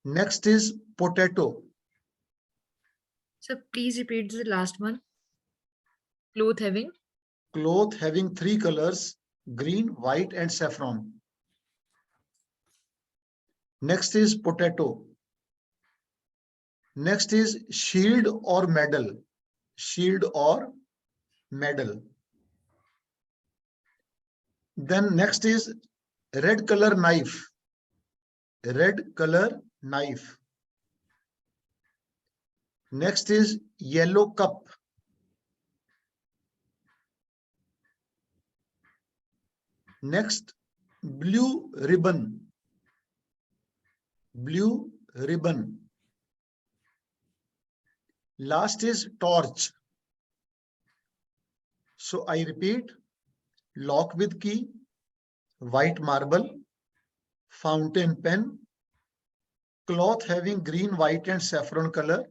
Next is potato. So please repeat the last one. Cloth having? Cloth having three colors, green, white and saffron. Next is potato. Next is shield or medal. Shield or medal. Then next is red color knife. Red color knife. Next is yellow cup. Next, blue ribbon. Blue ribbon. Last is torch. So I repeat, lock with key, white marble, fountain pen, cloth having green, white and saffron color,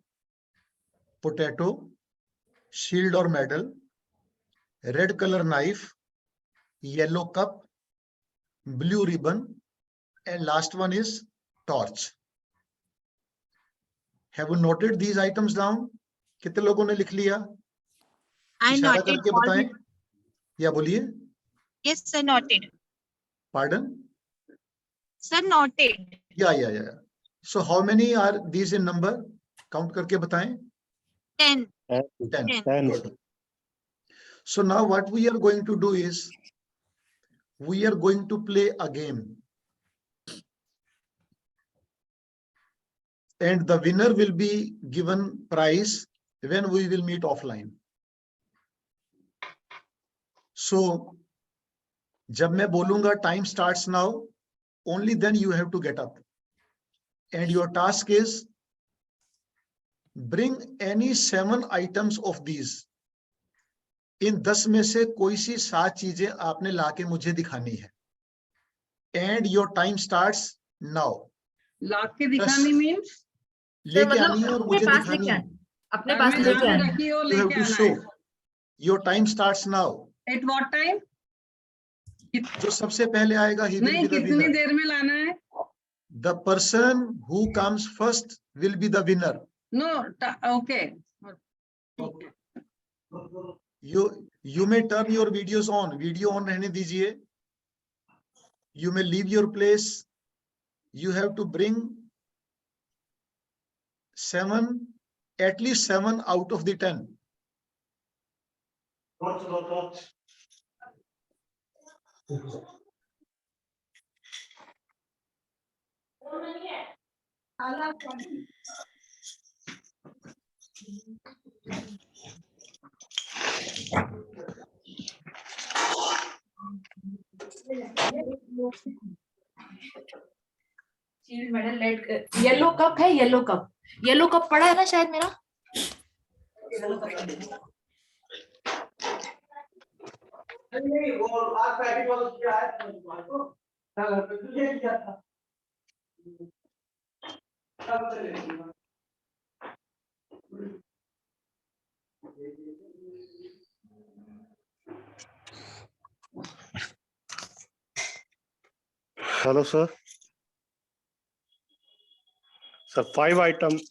potato, shield or medal, red color knife, yellow cup, blue ribbon, and last one is torch. Have you noted these items down? कितने लोगों ने लिख लिया? I इशारा noted करके all बताएं. the- या बोलिए. Yes, sir, noted. Pardon? Sir, noted. Yeah. So how many are these in number? Count करके बताएं. 10. 10. Good. So now what we are going to do is, we are going to play a game. And the winner will be given prize when we will meet offline. So, जब मैं बोलूंगा time starts now, only then you have to get up. And your task is, bring any 7 items of these. इन 10 में से कोई सी 7 चीजें आपने लाके मुझे दिखानी है. And your time starts now. लाके दिखानी means? लेके आनी है और मुझे दिखानी है. अपने पास लेके आना है. रखी हो You have लेके to आना show. है. Your time starts now. At what time? जो सबसे पहले आएगा he will नहीं, be the कितनी winner. देर में लाना है? The person who comes first will be the winner. No, okay. You may turn your videos on. Video on रहने दीजिए. You may leave your place. You have to bring 7, at least 7 out of the 10. Shield medal led yellow cup है. Yellow cup पड़ा है ना शायद मेरा. Hello, sir. Sir, 5 items.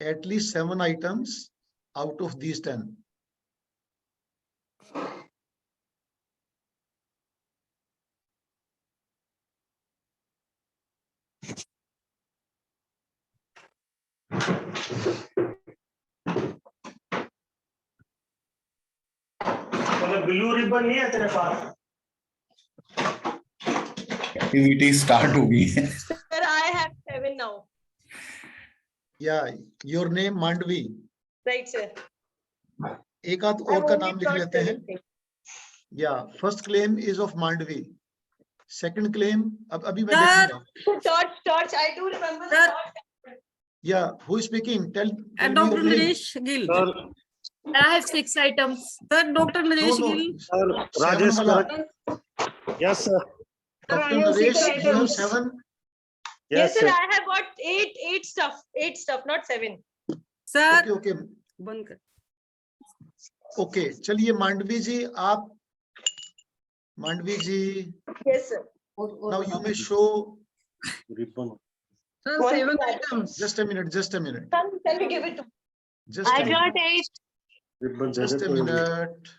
At least 7 items out of these 10. Blue ribbon नहीं है तेरे पास? Activity start हो गई है। Sir, I have 7 now. Yeah, your name Mandvi. Right, sir. एक आध और का नाम लिख लेते हैं. Yeah, first claim is of Mandvi. Second claim, अभी मैं देखूंगा. Torch, I do remember the torch. Yeah, who is speaking? Tell me Dr. your name. Naresh Gill. I have 6 items. Sir, Dr. Naresh Gill. Sir, Rajesh Karan. Yes, sir. Dr. Naresh, you have 7. Yes, sir. I have got 8 stuff. 8 stuff, not 7. Sir. Okay. बंद कर. Okay, चलिए मांडवी जी, आप मांडवी जी. Yes, sir. Now you may show. Ribbon. Sir, 7 items. Just a minute. Can we give it to? Just a I minute. got 8. Ribbon. Just a minute.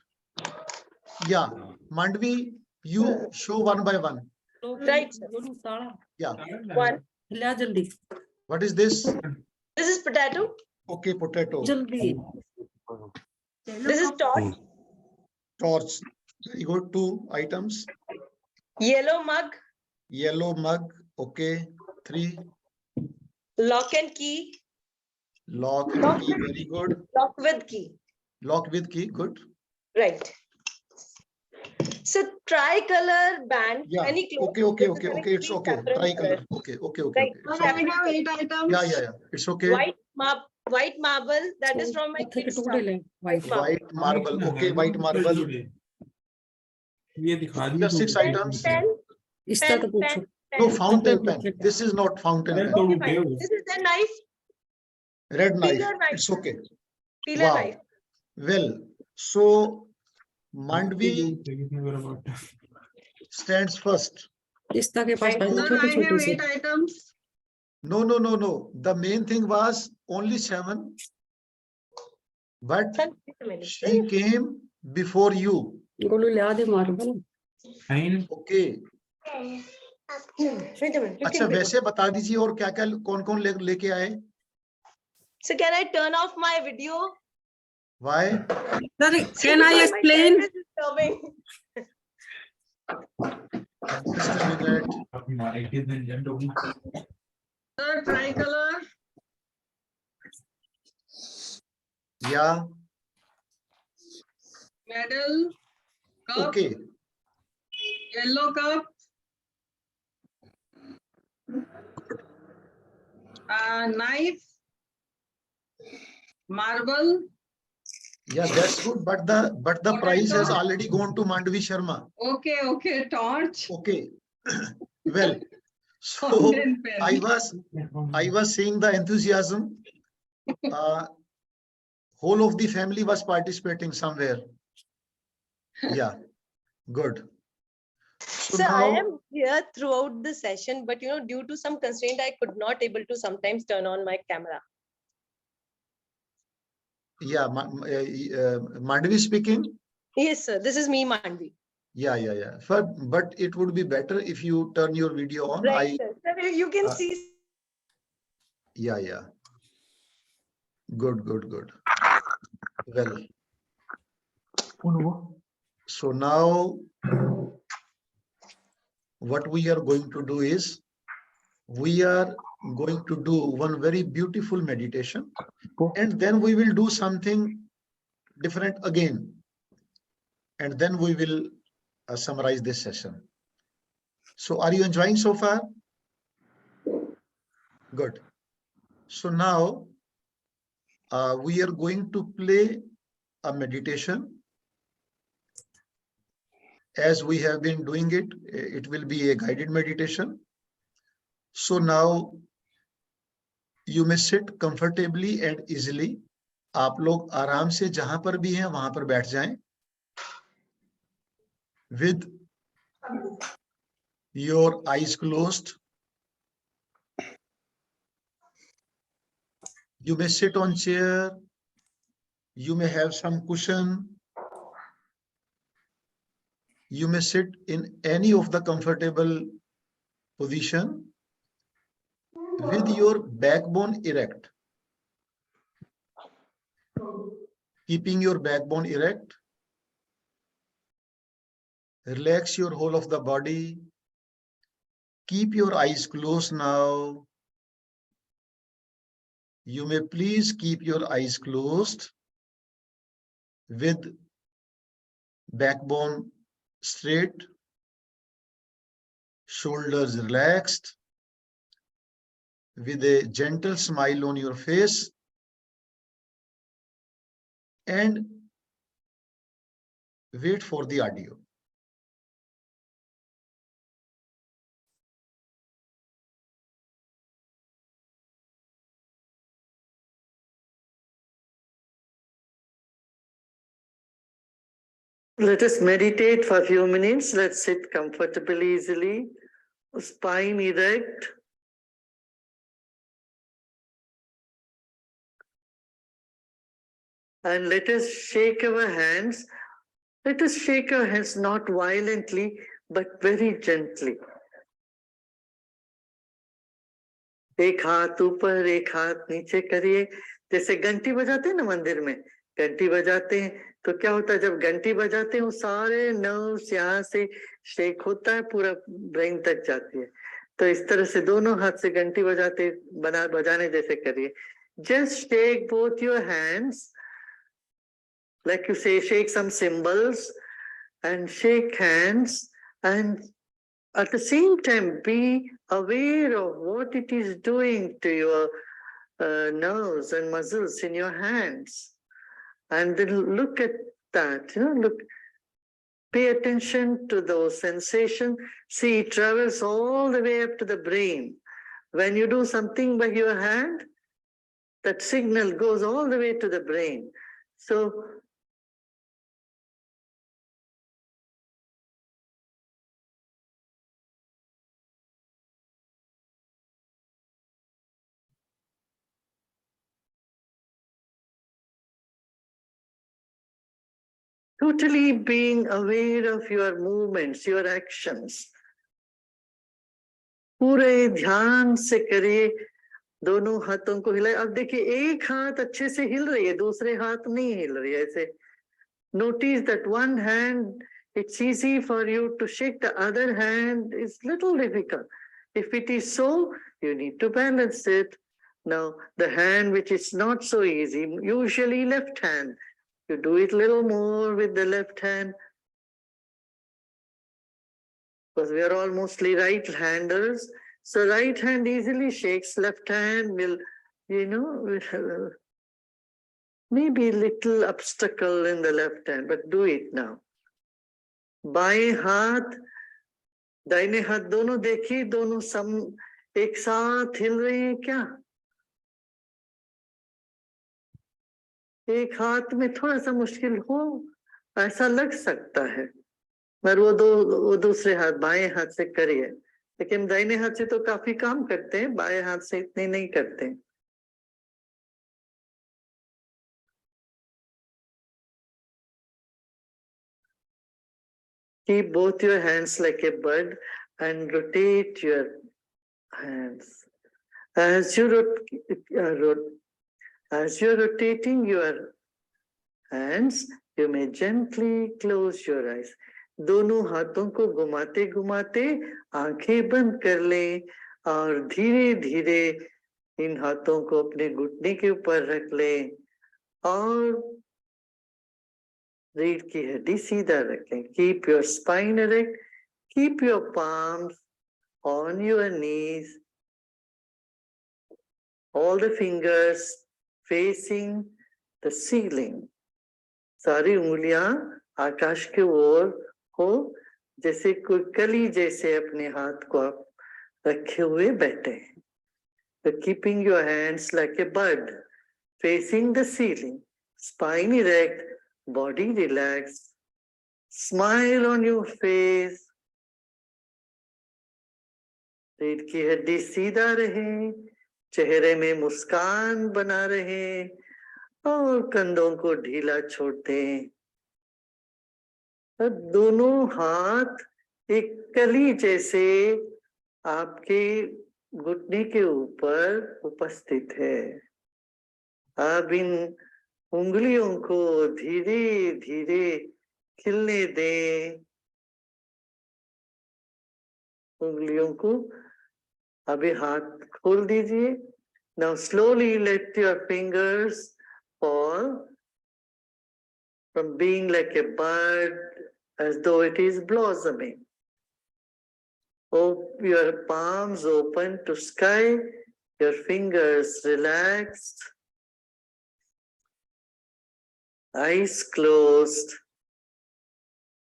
Yeah, Mandvi, you show one by one. Right, sir. Yeah. 1. ले जल्दी. What is this? This is potato. Okay, potato. जल्दी. This is torch. Torch. You got 2 items. Yellow mug. Yellow mug. Okay. 3. Lock and key. Lock and key. Very good. Lock with key. Lock with key. Good. Right. So tricolor band. Yeah. Any cloth. Okay. It's okay. Tricolor. Okay. Right. Sir, we have 8 items. Yeah. It's okay. White marble. That is from my kids. White marble. Okay. White marble. ये दिखा दी. There are 6 items. Pen. No, fountain pen. This is not fountain pen. Okay, fine. This is the knife. Red knife. Peeler knife. It's okay. Peeler Wow. knife. Well, so Mandvi stands first. इस्ता के पास Sir, I have 8 items. No. The main thing was only 7. But she came before you. Golu ले आ दे marble. Okay. अच्छा, वैसे बता दीजिए और क्या कौन लेके आए. So can I turn off my video? Why? Sir, can I explain? Just a minute. Sir, tricolor. Yeah. Medal. Cup. Okay. Yellow cup. Knife. Marble. Yeah, that's good. But the prize has already gone to Mandvi Sharma. Okay. Torch. Okay. Well, so I was seeing the enthusiasm. Whole of the family was participating somewhere. Yeah, good. So Sir, now, I am here throughout the session, but due to some constraint, I could not able to sometimes turn on my camera. yeah, Mandvi speaking. Yes, sir. This is me, Mandvi. Yeah. But it would be better if you turn your video on. Right, sir. Sir, you can see. Yeah. Good. Well. So now, what we are going to do is, we are going to do one very beautiful meditation, and then we will do something different again, and then we will summarize this session. So are you enjoying so far? Good. So now we are going to play a meditation. As we have been doing it, it will be a guided meditation. So now you may sit comfortably and easily. आप लोग आराम से जहां पर भी हैं वहां पर बैठ जाएं. With your eyes closed. You may sit on chair. You may have some cushion. You may sit in any of the comfortable position with your backbone erect. Keeping your backbone erect. Relax your whole of the body. Keep your eyes closed now. You may please keep your eyes closed with backbone straight, shoulders relaxed, with a gentle smile on your face, and wait for the audio. Let us meditate for a few minutes. Let's sit comfortably, easily, spine erect. And let us shake our hands. Let us shake our hands not violently, but very gently. एक हाथ ऊपर, एक हाथ नीचे करिए. जैसे घंटी बजाते हैं ना मंदिर में, घंटी बजाते हैं तो क्या होता है, जब घंटी बजाते हैं वो सारे नर्व्स यहाँ से शेक होता है, पूरा ब्रेन तक जाती है. तो इस तरह से दोनों हाथ से घंटी बजाने जैसे करिए. Just shake both your hands, like you say, shake some cymbals and shake hands, and at the same time be aware of what it is doing to your nerves and muscles in your hands. And then look at that, pay attention to those sensations. See, it travels all the way up to the brain. When you do something by your hand, that signal goes all the way to the brain. So, totally being aware of your movements, your actions. पूरे ध्यान से करिए, दोनों हाथों को हिलाए. अब देखिए एक हाथ अच्छे से हिल रही है, दूसरे हाथ नहीं हिल रही है. ऐसे notice that one hand, it's easy for you to shake, the other hand is little difficult. If it is so, you need to balance it. Now, the hand which is not so easy, usually left hand, you do it little more with the left hand. Because we are all mostly right-handers. So right hand easily shakes, left hand will, maybe little obstacle in the left hand, but do it now. बाएं हाथ, दाहिने हाथ दोनों देखिए, दोनों एक साथ हिल रहे हैं क्या? एक हाथ में थोड़ा सा मुश्किल हो, ऐसा लग सकता है, पर वो दूसरे हाथ, बाएं हाथ से करिए. लेकिन दाहिने हाथ से तो काफी काम करते हैं, बाएं हाथ से इतने नहीं करते हैं. Keep both your hands like a bud and rotate your hands. As you're rotating your hands, you may gently close your eyes. दोनों हाथों को घुमाते घुमाते आंखें बंद कर लें और धीरे धीरे इन हाथों को अपने घुटने के ऊपर रख लें और रीढ़ की हड्डी सीधा रखें. Keep your spine erect. Keep your palms on your knees. All the fingers facing the ceiling. सारी उंगलियां आकाश के ओर हो, जैसे कोई कली जैसे अपने हाथ को आप रखे हुए बैठे हैं. So keeping your hands like a bud facing the ceiling. Spine erect. Body relaxed, smile on your face. रीढ़ की हड्डी सीधा रहे, चेहरे में मुस्कान बना रहे और कंधों को ढीला छोड़ दें. दोनों हाथ एक कली जैसे आपके घुटने के ऊपर उपस्थित है. अब इन उंगलियों को धीरे धीरे खिलने दें। उंगलियों को अभी हाथ खोल दीजिए। Now slowly let your fingers fall from being like a bud as though it is blossoming. Your palms open to sky, your fingers relaxed, eyes closed,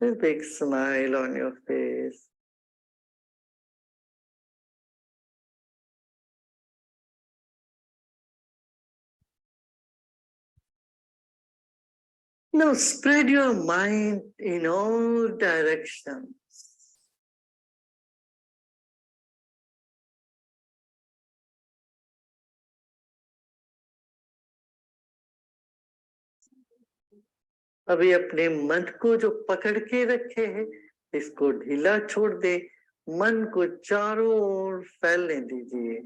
a big smile on your face. Now spread your mind in all directions. अभी अपने मन को जो पकड़ के रखे हैं, इसको ढीला छोड़ दे, मन को चारों ओर फैलने दीजिए।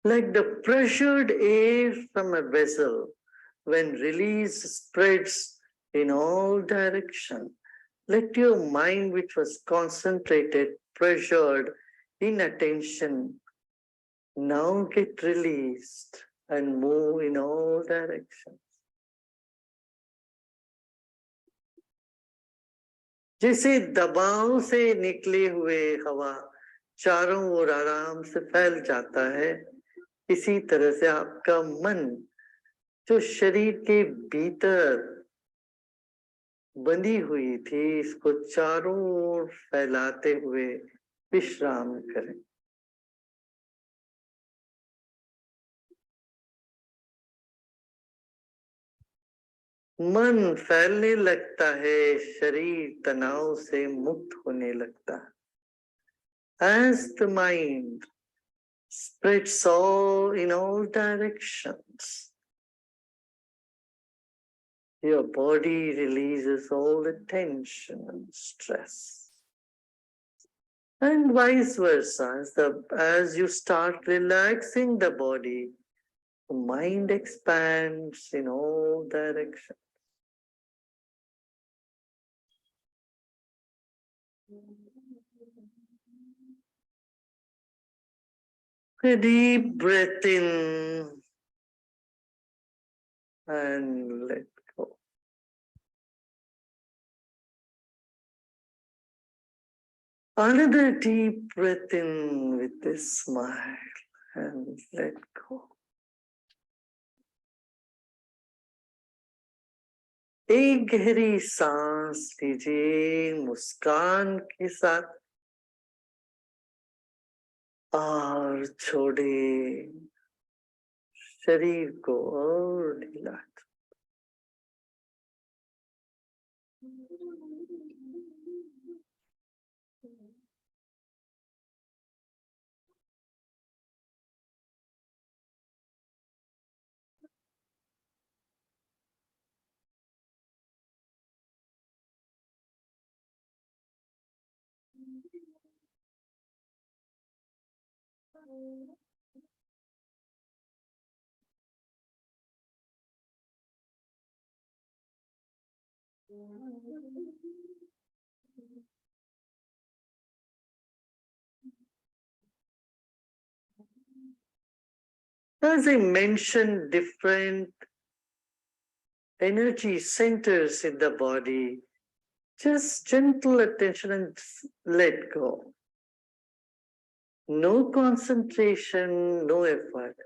Like the pressured air from a vessel, when release spreads in all directions, let your mind, which was concentrated, pressured, in attention, now get released and move in all directions. जैसे दबाव से निकले हुए हवा चारों ओर आराम से फैल जाता है, इसी तरह से आपका मन जो शरीर के भीतर बंधी हुई थी, इसको चारों ओर फैलाते हुए विश्राम करें। मन फैलने लगता है, शरीर तनाव से मुक्त होने लगता है। As the mind spreads all in all directions, your body releases all the tension and stress. And vice versa, as you start relaxing the body, the mind expands in all directions. A deep breath in and let go. Another deep breath in with a smile and let go. एक गहरी सांस लीजिए मुस्कान के साथ और छोड़े, शरीर को और ढीला। As I mentioned, different energy centers in the body, just gentle attention and let go. No concentration, no effort.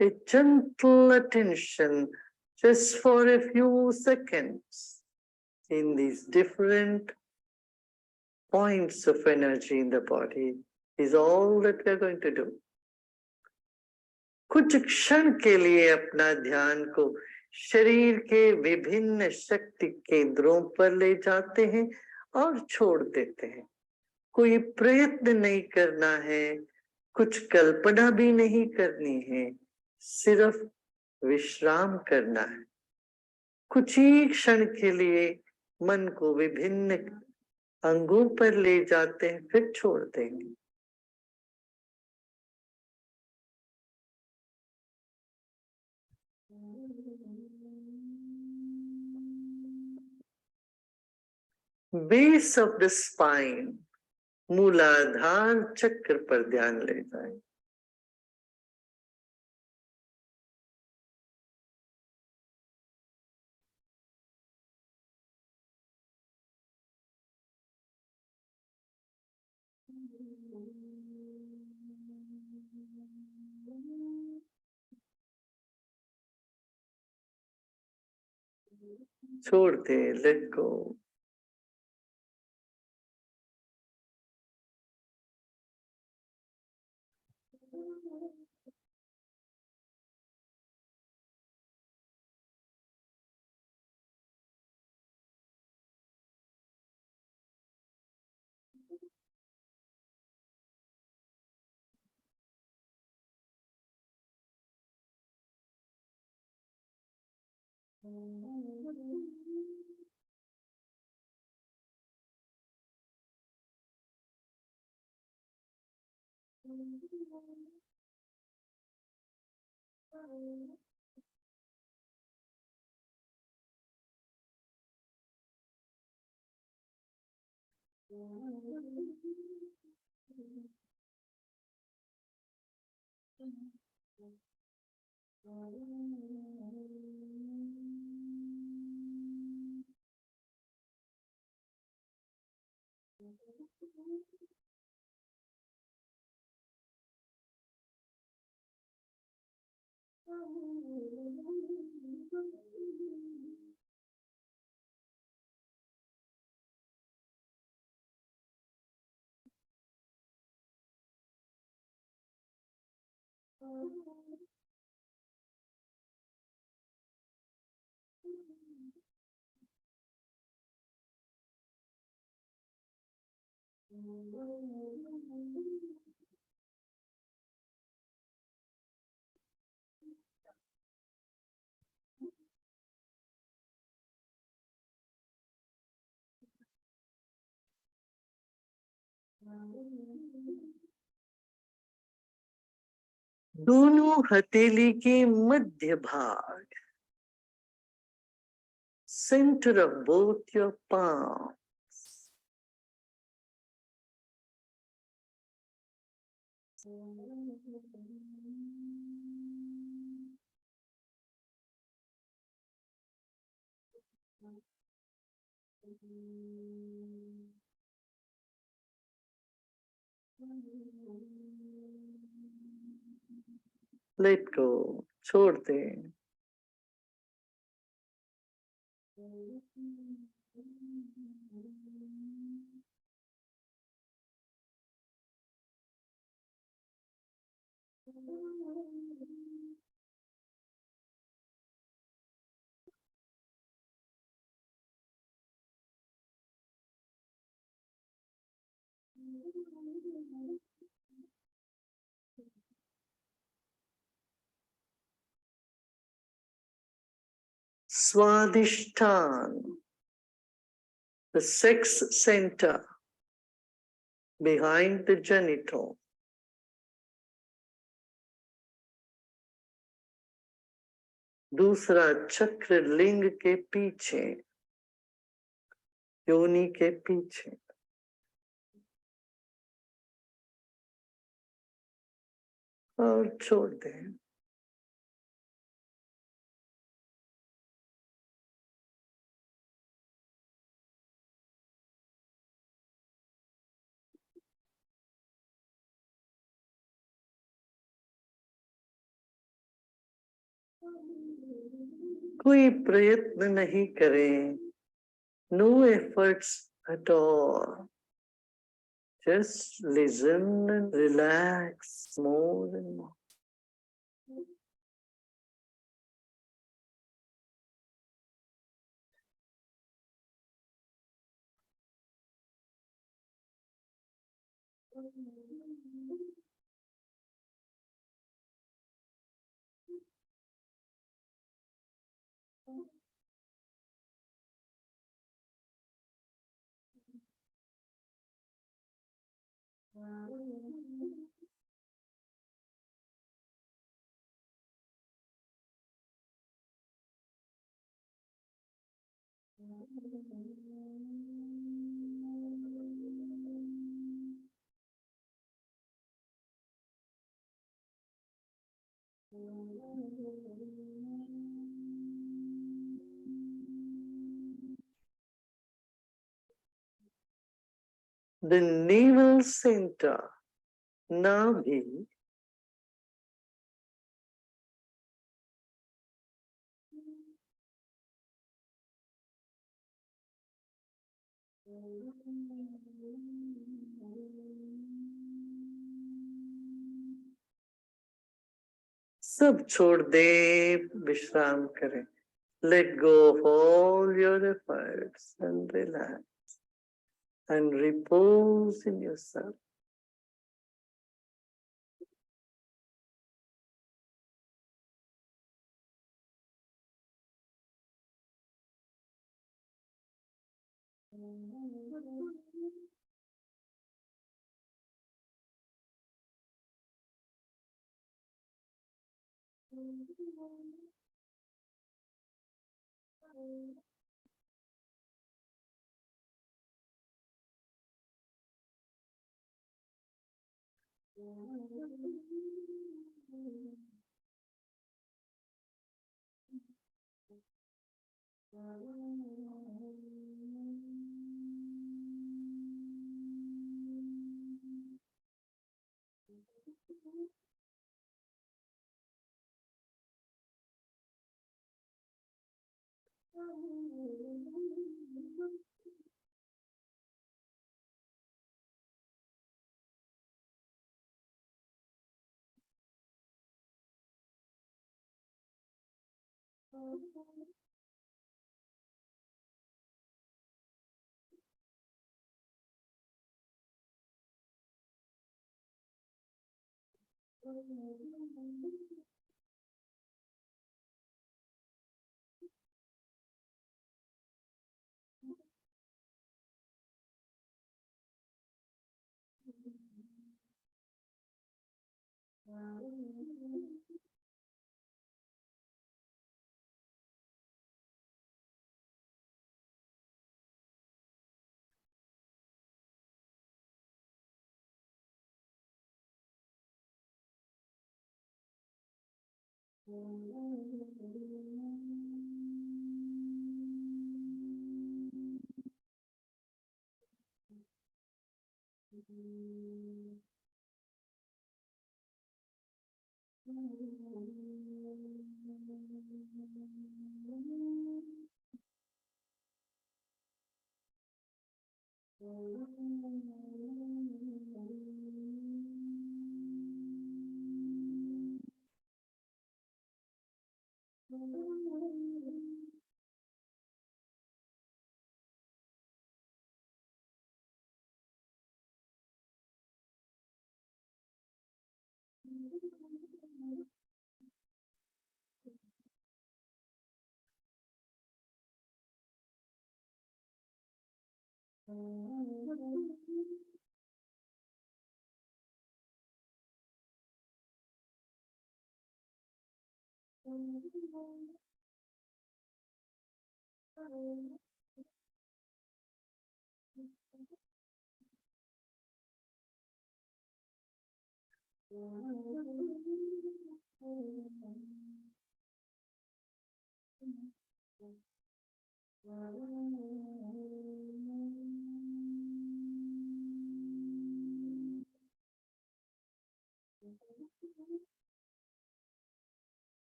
A gentle attention just for a few seconds. in these different points of energy in the body is all that we are going to do. कुछ क्षण के लिए अपना ध्यान को शरीर के विभिन्न शक्ति केंद्रों पर ले जाते हैं और छोड़ देते हैं। कोई प्रयत्न नहीं करना है, कुछ कल्पना भी नहीं करनी है, सिर्फ विश्राम करना है। कुछ ही क्षण के लिए मन को विभिन्न अंगों पर ले जाते हैं, फिर छोड़ देंगे। बेस ऑफ द स्पाइन, मूलाधार चक्र पर ध्यान ले जाएं। छोड़ दे, लेट गो। दोनों हथेली के मध्य भाग, center of both your palms, let go, छोड़ दे। स्वादिष्ठान, the sex center behind the genital. दूसरा चक्र लिंग के पीछे, योनि के पीछे। और छोड़ दें। कोई प्रयत्न नहीं करें, No efforts at all. Just listen and relax more and more. The navel center, Navi, सब छोड़ दे, विश्राम करें. Let go of all your efforts and relax and repose in yourself.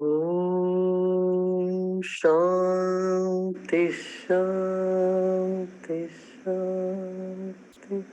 Om Shanti Shanti Shanti.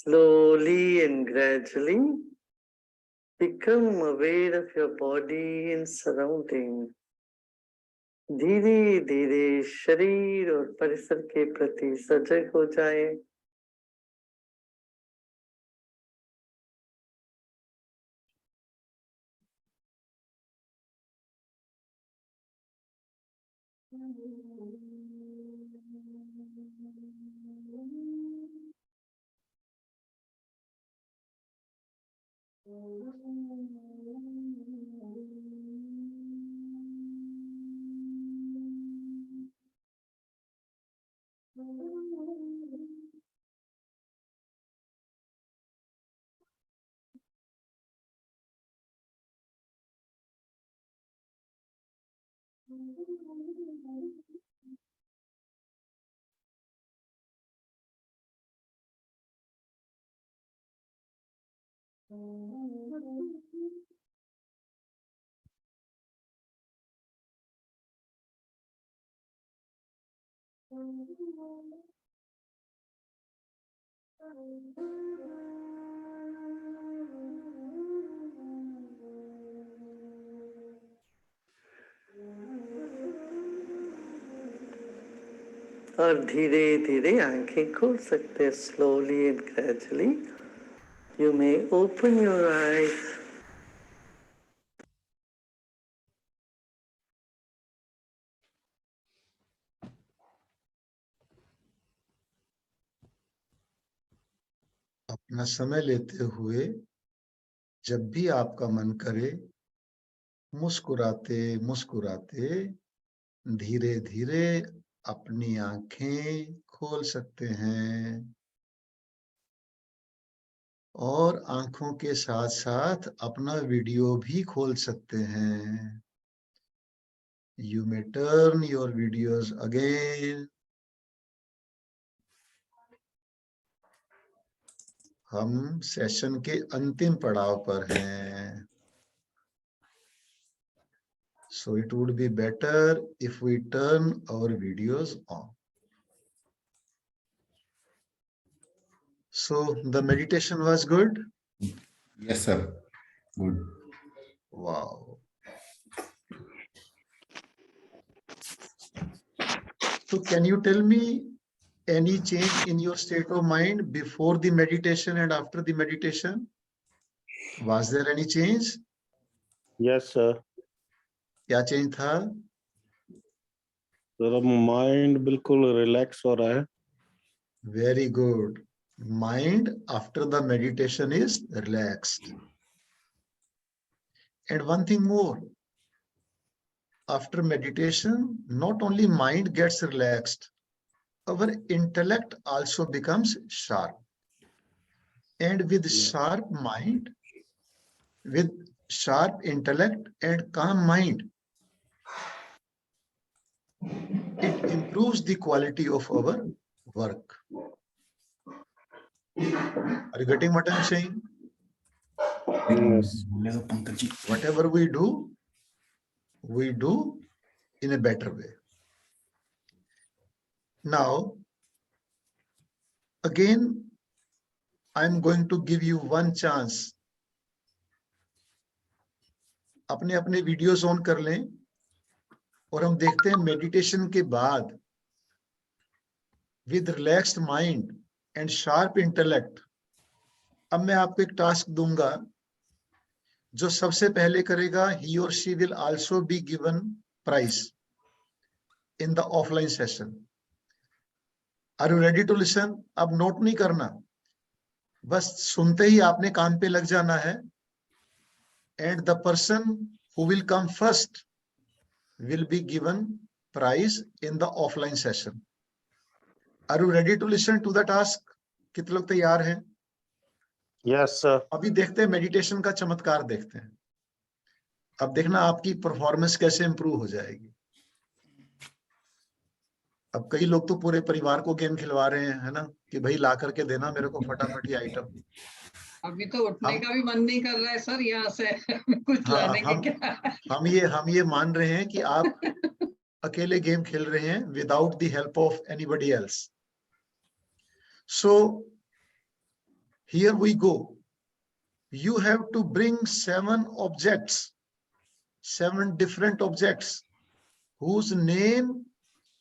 Slowly and gradually become aware of your body and surrounding. धीरे धीरे शरीर और परिसर के प्रति सजग हो जाए। और धीरे धीरे आंखें खोल सकते हैं। Slowly and gradually you may open your eyes. न समय लेते हुए जब भी आपका मन करे मुस्कुराते मुस्कुराते धीरे धीरे अपनी आंखें खोल सकते हैं और आंखों के साथ साथ अपना वीडियो भी खोल सकते हैं। You may turn your videos again. हम सेशन के अंतिम पड़ाव पर हैं। So it would be better if we turn our videos on. So the meditation was good? Yes, sir. Good. Wow. So can you tell me any change in your state of mind before the meditation and after the meditation? Was there any change? Yes, sir. क्या change था? Sir mind बिल्कुल relax हो रहा है. Very good. Mind after the meditation is relaxed. And one thing more, after meditation, not only mind gets relaxed, our intellect also becomes sharp. And with sharp mind, with sharp intellect and calm mind, it improves the quality of our work. Are you getting what I'm saying? Yes. Whatever we do in a better way. Now, again, I'm going to give you one chance. अपने अपने videos on कर लें और हम देखते हैं meditation के बाद with relaxed mind and sharp intellect, अब मैं आपको एक टास्क दूंगा, जो सबसे पहले करेगा ही और she will also be given prize in the offline session. Are you ready to listen? अब नोट नहीं करना, बस सुनते ही आपने काम पे लग जाना है. And the person who will come first will be given prize in the offline session. Are you ready to listen to the task? कितने लोग तैयार हैं? Yes, sir. अभी देखते हैं मेडिटेशन का चमत्कार देखते हैं. अब देखना आपकी परफॉर्मेंस कैसे इंप्रूव हो जाएगी. अब कई लोग तो पूरे परिवार को गेम खिलवा रहे हैं, है ना, कि भाई ला करके देना मेरे को फटाफट ये आइटम. अभी तो उठने का भी मन नहीं कर रहा है सर यहाँ से कुछ लाने के क्या. हम ये मान रहे हैं कि आप अकेले गेम खेल रहे हैं without the help of anybody else. So here we go. You have to bring 7 objects, 7 different objects whose name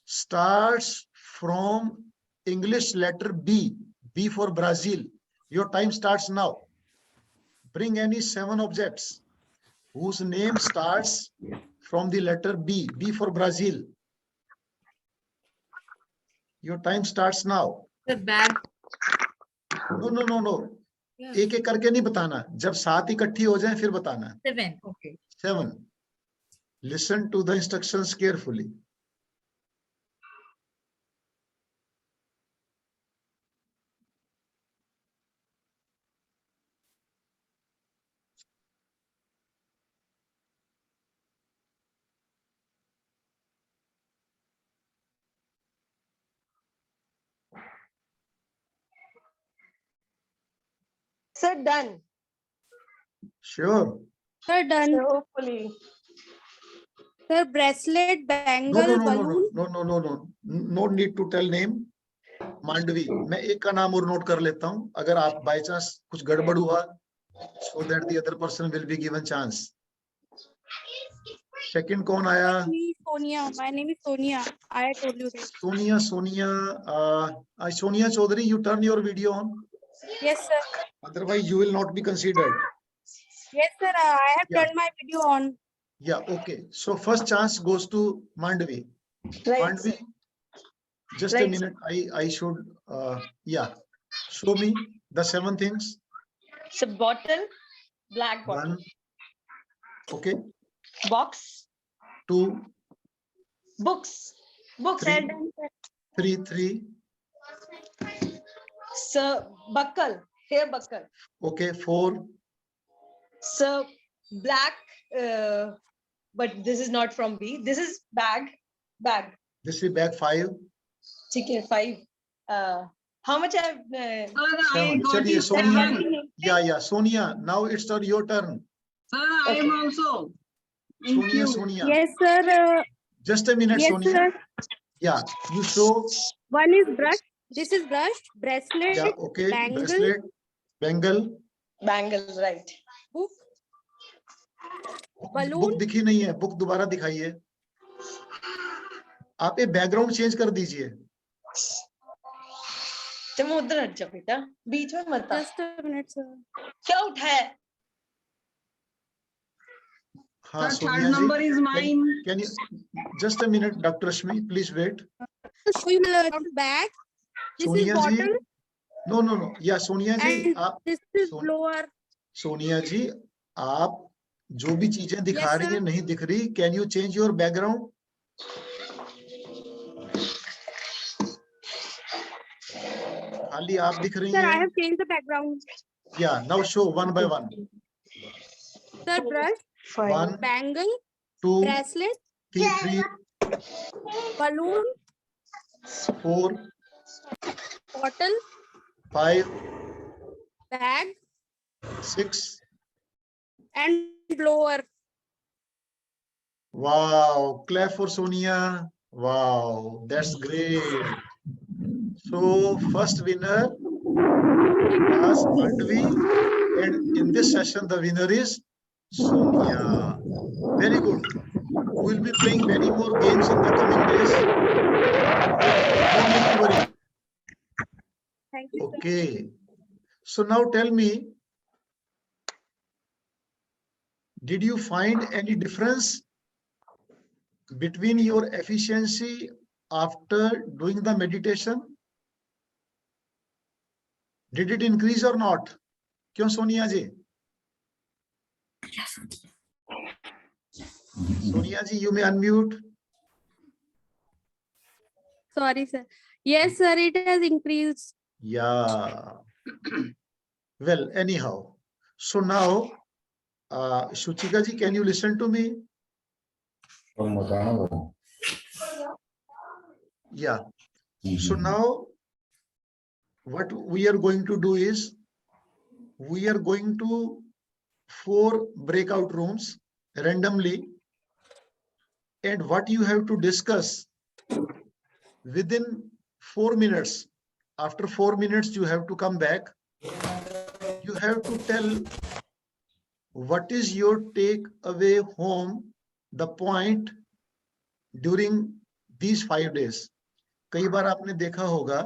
starts from English letter B. B for Brazil. Your time starts now. Bring any 7 objects whose name starts from the letter B. B for Brazil. Your time starts now. The bag. No. एक एक करके नहीं बताना, जब 7 इकट्ठी हो जाएं फिर बताना. 7. Okay. 7. Listen to the instructions carefully. Sir, done. Sure. Sir, done. So hopefully. Sir, bracelet, bangle, balloon. No. No need to tell name. Mandvi, मैं एक का नाम और नोट कर लेता हूं, अगर आप बाय चांस कुछ गड़बड़ हुआ, so that the other person will be given chance. Second कौन आया? Sonia. My name is Sonia. I told you that. Sonia Chaudhary, you turn your video on. Yes, sir. Otherwise, you will not be considered. Yes, sir. I have turned my video on. Yeah, okay. So first chance goes to Mandvi. Right. Mandvi, just a minute. I should, yeah. Show me. The 7 things. So bottle, black bottle. 1. Okay. Box. 2. Books. Books. 3. 3. So buckle, hair buckle. Okay. 4. So black, but this is not from B. This is bag. This is bag. 5. Okay, 5. How much I have? 7. Chaliye, Sonia. Yeah. Sonia, now it's your turn. Sir, I am also. Sonia. Yes, sir. Just a minute, Yes, Sonia. sir. Yeah, you show. One is brush. This is brush, bracelet, Yeah, okay. bangle, Bracelet, bangle. Right. book, book balloon. दिखी नहीं है, book दोबारा दिखाइए. आप ये background change कर दीजिए. तुम उधर हट जाओ बेटा, बीच में मत आ. Just a minute, sir. क्या उठाया? हाँ, Sir, Sonia third ji. number is mine. Can you just a minute, Dr. Rashmi, please wait. Show you the bag. This is Sonia ji. bottle. No. Yeah, Sonia ji. And आप this is blower. Sonia जी, आप जो भी चीजें दिखा Yes, रही sir. हैं नहीं दिख रही. Can you change your background? खाली आप दिख रही Sir, I हैं. have changed the background. Yeah, now show one by one. Sir, brush, 1, bangle, 2, bracelet, 3, balloon, 4, bottle, 5, bag, 6. and blower. Wow, clap for Sonia. Wow, that's great. So first winner was Andvi, and in this session the winner is Sonia. Very good. We will be playing many more games in the coming days. Don't need to worry. Thank you, sir. Okay. So now tell me, did you find any difference between your efficiency after doing the meditation? Did it increase or not? क्यों सोनिया जी? सोनिया जी, you may unmute. Sorry, sir. Yes, sir, it has increased. Yeah. Well, anyhow. So now, Shuchika ji, can you listen to me? Yeah. So now, what we are going to do is, we are going to 4 breakout rooms randomly, and what you have to discuss within 4 minutes. After 4 minutes, you have to come back. You have to tell what is your take away home, the point during these 5 days. कई बार आपने देखा होगा,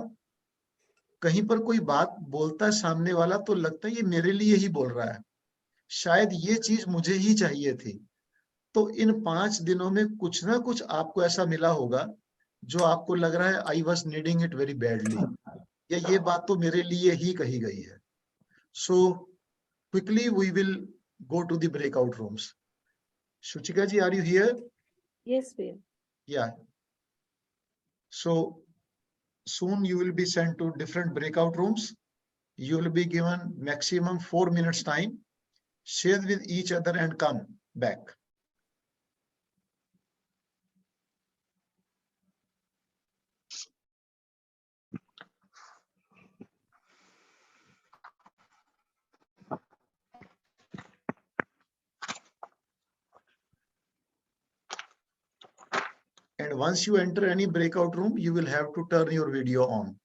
कहीं पर कोई बात बोलता है सामने वाला तो लगता है ये मेरे लिए ही बोल रहा है, शायद ये चीज मुझे ही चाहिए थी. तो इन 5 दिनों में कुछ ना कुछ आपको ऐसा मिला होगा जो आपको लग रहा है I was needing it very badly, या ये बात तो मेरे लिए ही कही गई है. So quickly we will go to the breakout rooms. Shuchika ji, are you here? Yes, sir. Yeah. So soon you will be sent to different breakout rooms. You will be given maximum 4 minutes time. Share with each other and come back. And once you enter any breakout room, you will have to turn your video on.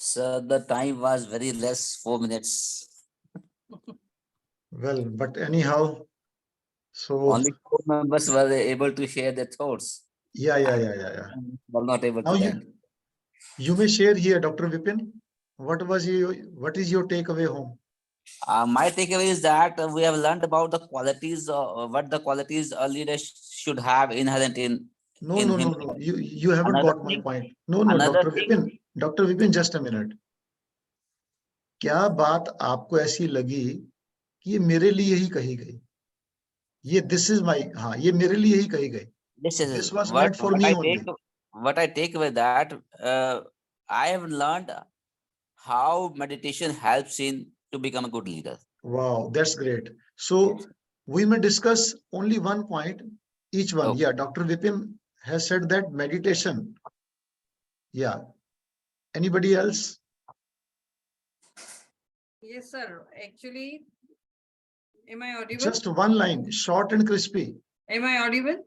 Sir, the time was very less, 4 minutes. Well, but anyhow, so Only 4 members were able to share their thoughts. yeah. Were not able Now to that. you may share here, Dr. Vipin. What is your takeaway home? My takeaway is that we have learned about the qualities, what the qualities a leader should have inherent in No. him. You haven't Another got my thing- point. No, another Dr. Vipin, just a minute. क्या बात आपको ऐसी लगी कि ये मेरे लिए ही कही गई? ये this is my, हाँ, ये मेरे लिए ही कही गई. This was meant for me only. What I take with that, I have learned how meditation helps in to become a good leader. Wow, that's great. So we may discuss only one point, each one. Okay. Yeah, Dr. Vipin has said that meditation. Yeah. Anybody else? Yes, sir. Actually, am I audible? Just one line, short and crispy. Am I audible?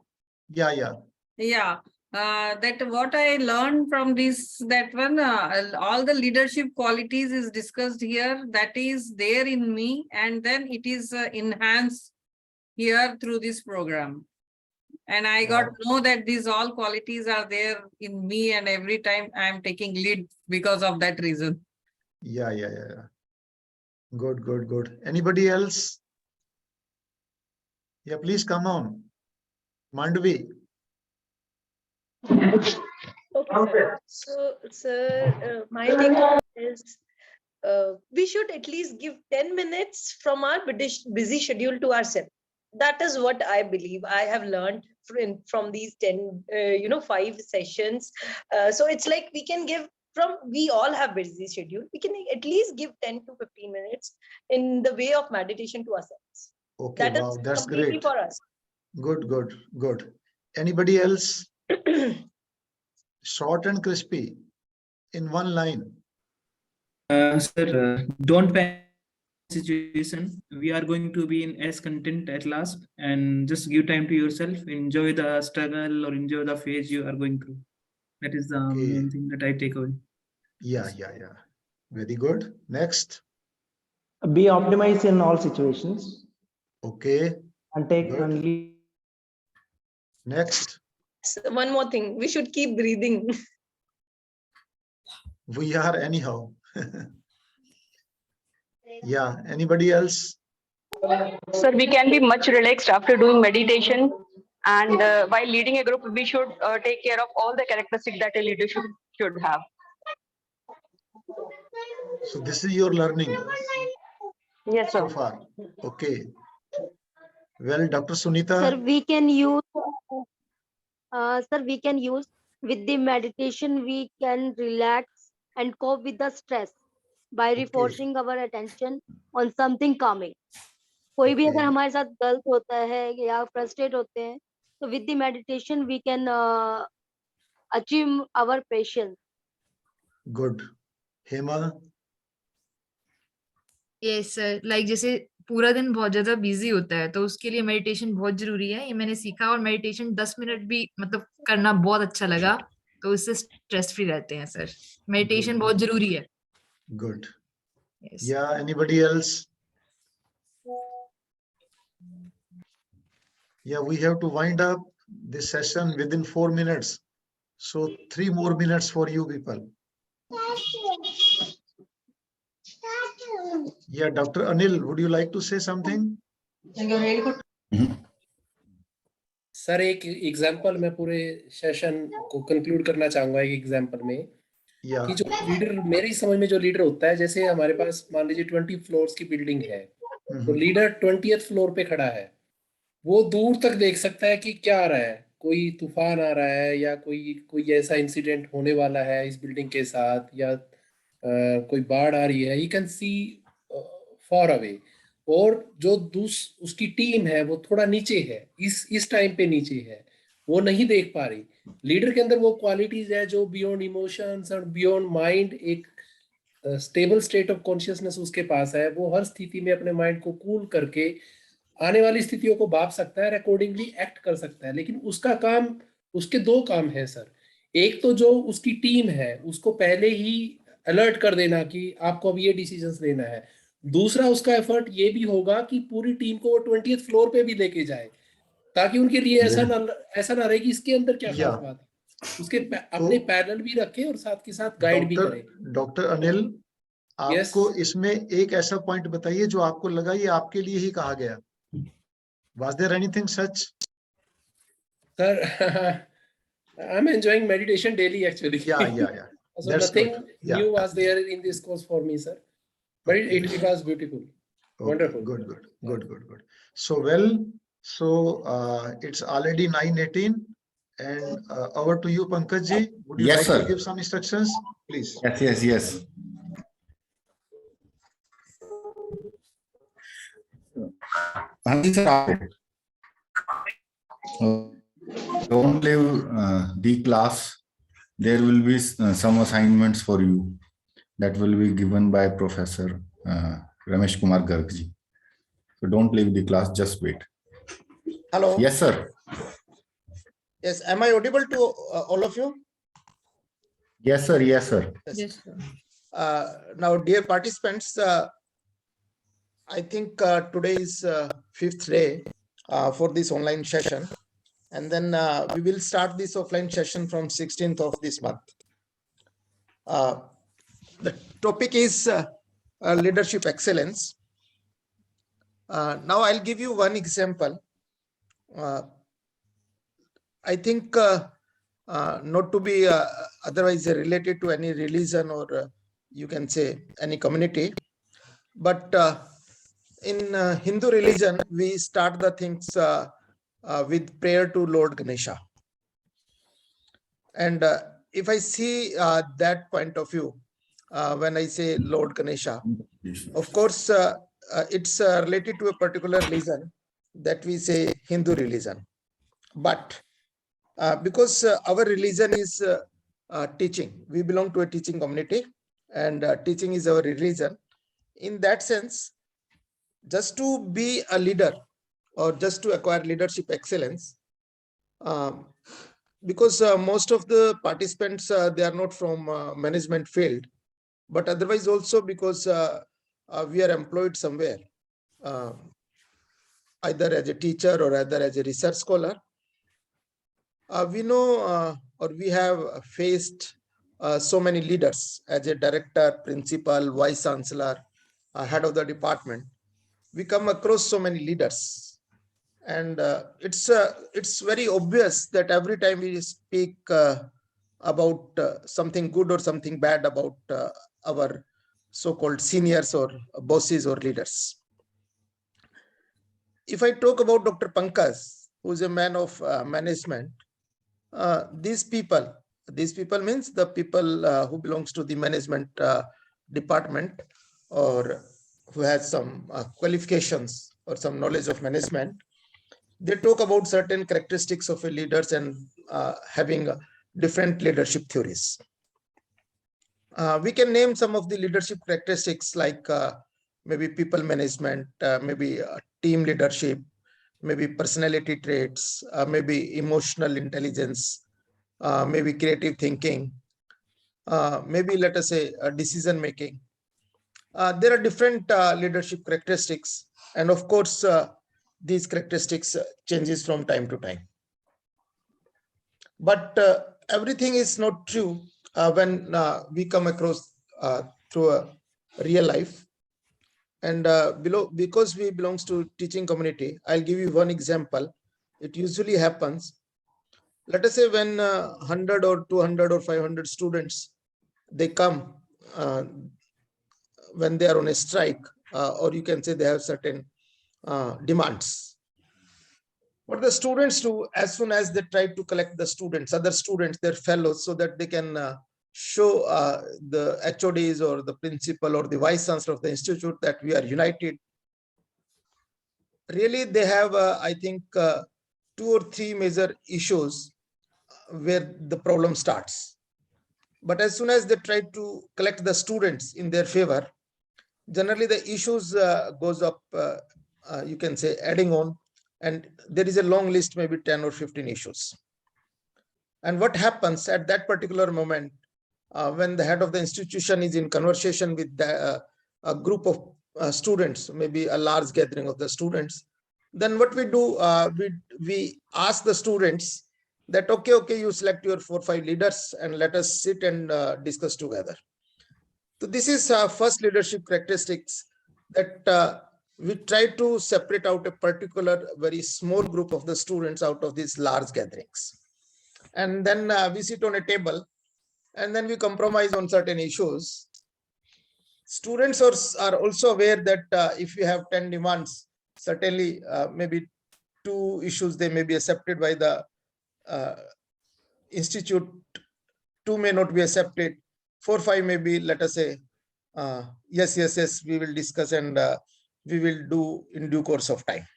Yeah. Yeah. That what I learned from this, that one, all the leadership qualities is discussed here. That is there in me, and then it is enhanced here through this program. And I got to know that these all qualities are there in me, and every time I am taking lead because of that reason. Yeah. Good. Anybody else? Yeah, please come on. Mandvi. Okay, sir. So, sir, my take is we should at least give 10 minutes from our busy schedule to ourselves. That is what I believe. I have learned from these 5 sessions. So it's like we can give we all have busy schedule. We can at least give 10 to 15 minutes in the way of meditation to ourselves. Okay, That wow, is that's completely great. for us. Good. Anybody else? Short and crispy in one line. Sir, don't panic situation. We are going to be in S content at last, and just give time to yourself. Enjoy the struggle or enjoy the phase you are going through. That is the main thing that I take away. Yeah. Very good. Next. Be optimized in all situations. Okay. And take Good. only. Next. So one more thing, we should keep breathing. We are anyhow. Yeah. Anybody else? Sir, we can be much relaxed after doing meditation, and while leading a group, we should take care of all the characteristics that a leader should have. So this is your learning. Yes, sir. So far. Okay. Well, Dr. Sunita. Sir, we can use. Sir, we can use with the meditation. We can relax and cope with the stress by reinforcing our attention on something calming. कोई भी अगर हमारे साथ गलत होता है या frustrate होते हैं तो with the meditation we can achieve our patience. Good. Hema. Yes, sir. Like जैसे पूरा दिन बहुत ज्यादा बिजी होता है तो उसके लिए मेडिटेशन बहुत जरूरी है, ये मैंने सीखा। और मेडिटेशन 10 मिनट भी मतलब करना बहुत अच्छा लगा, तो इससे स्ट्रेस फ्री रहते हैं सर। मेडिटेशन बहुत जरूरी है। Good. Yes. Yeah. Anybody else? Yeah, we have to wind up this session within 4 minutes. So 3 more minutes for you people. Yeah, Dr. Anil, would you like to say something? Sir एक example मैं पूरे session को conclude करना चाहूंगा एक example में कि जो लीडर मेरी समझ में जो लीडर होता है, जैसे हमारे पास मान लीजिए 20 फ्लोर्स की बिल्डिंग है, तो लीडर 20th फ्लोर पे खड़ा है, वो दूर तक देख सकता है कि क्या आ रहा है, कोई तूफान आ रहा है या कोई ऐसा इंसिडेंट होने वाला है इस बिल्डिंग के साथ, या कोई बाढ़ आ रही है, he can see for away. और जो उसकी टीम है वो थोड़ा नीचे है, इस टाइम पे नीचे है, वो नहीं देख पा रही। लीडर के अंदर वो क्वालिटीज है जो बियॉन्ड इमोशंस और बियॉन्ड माइंड, एक स्टेबल स्टेट ऑफ कॉन्शियसनेस उसके पास है। वो हर स्थिति में अपने माइंड को कूल करके आने वाली स्थितियों को भाप सकता है, अकॉर्डिंगली एक्ट कर सकता है। लेकिन उसका काम, उसके 2 काम है सर। एक तो जो उसकी टीम है उसको पहले ही अलर्ट कर देना कि आपको अब ये डिसीजंस लेना है। दूसरा उसका एफर्ट ये भी होगा कि पूरी टीम को वो 20th फ्लोर पे भी लेके जाए, ताकि उनके लिए ऐसा ना रहे कि इसके अंदर क्या खास बात है, उसके अपने पैनल भी रखे और साथ के साथ गाइड भी करे। डॉक्टर अनिल, आपको इसमें एक ऐसा पॉइंट बताइए जो आपको लगा ये आपके लिए ही कहा गया। Was there anything such? Sir, I'm enjoying meditation daily actually. Yeah. So That's nothing good. Yeah. new was there in this course for me, sir. But it was beautiful. Okay. Wonderful. Good. So it's already 9:18 and over to you, Pankaj ji. Would you like to give some instructions, please? Yes. Don't leave the class. There will be some assignments for you that will be given by Professor Ramesh Kumar Garg ji. So don't leave the class, just wait. Hello. Yes, sir. Yes, am I audible to all of you? Yes, sir. Yes, sir. Now, dear participants, I think today is 5th day for this online session. And then we will start this offline session from 16th of this month. The topic is leadership excellence. Now I'll give you one example. I think not to be otherwise related to any religion or you can say any community, but in Hindu religion, we start the things with prayer to Lord Ganesha. And if I see that point of view, when I say Lord Ganesha, of course, it's related to a particular religion that we say Hindu religion. But because our religion is teaching, we belong to a teaching community and teaching is our religion. In that sense, just to be a leader or just to acquire leadership excellence, because most of the participants, they are not from management field, but otherwise also because we are employed somewhere, either as a teacher or either as a research scholar. We know or we have faced so many leaders as a director, principal, vice chancellor, head of the department. We come across so many leaders, and it's very obvious that every time we speak about something good or something bad about our so-called seniors or bosses or leaders. If I talk about Dr. Pankaj, who is a man of management, these people means the people who belongs to the management department or who has some qualifications or some knowledge of management. They talk about certain characteristics of a leaders and having different leadership theories. We can name some of the leadership characteristics like maybe people management, maybe team leadership, maybe personality traits, maybe emotional intelligence, maybe creative thinking, maybe let us say decision making. There are different leadership characteristics, and of course, these characteristics changes from time to time. But everything is not true when we come across through a real life. And because we belongs to teaching community, I'll give you one example. It usually happens. Let us say when 100 or 200 or 500 students, they come when they are on a strike, or you can say they have certain demands. What the students do, as soon as they try to collect the students, other students, their fellows, so that they can show the HODs or the principal or the vice chancellor of the institute that we are united. Really, they have, I think, 2 or 3 major issues where the problem starts. But as soon as they try to collect the students in their favor, generally the issues goes up, you can say adding on, and there is a long list, maybe 10 or 15 issues. And what happens at that particular moment, when the head of the institution is in conversation with a group of students, maybe a large gathering of the students, then what we do, we ask the students that, okay, you select your 4 or 5 leaders and let us sit and discuss together. So this is first leadership characteristics, that we try to separate out a particular very small group of the students out of these large gatherings. And then we sit on a table and then we compromise on certain issues. Students are also aware that if you have 10 demands, certainly maybe 2 issues they may be accepted by the institute, 2 may not be accepted, 4 or 5 may be, let us say, yes, we will discuss and we will do in due course of time.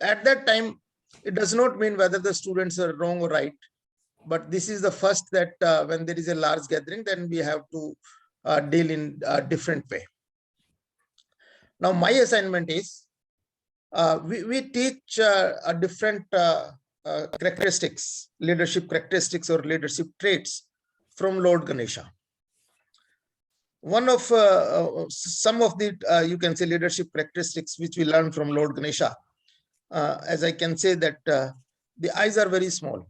At that time, it does not mean whether the students are wrong or right, but this is the first that when there is a large gathering, then we have to deal in a different way. Now, my assignment is, we teach a different characteristics, leadership characteristics or leadership traits from Lord Ganesha. One of some of the you can say leadership characteristics which we learn from Lord Ganesha, as I can say that the eyes are very small,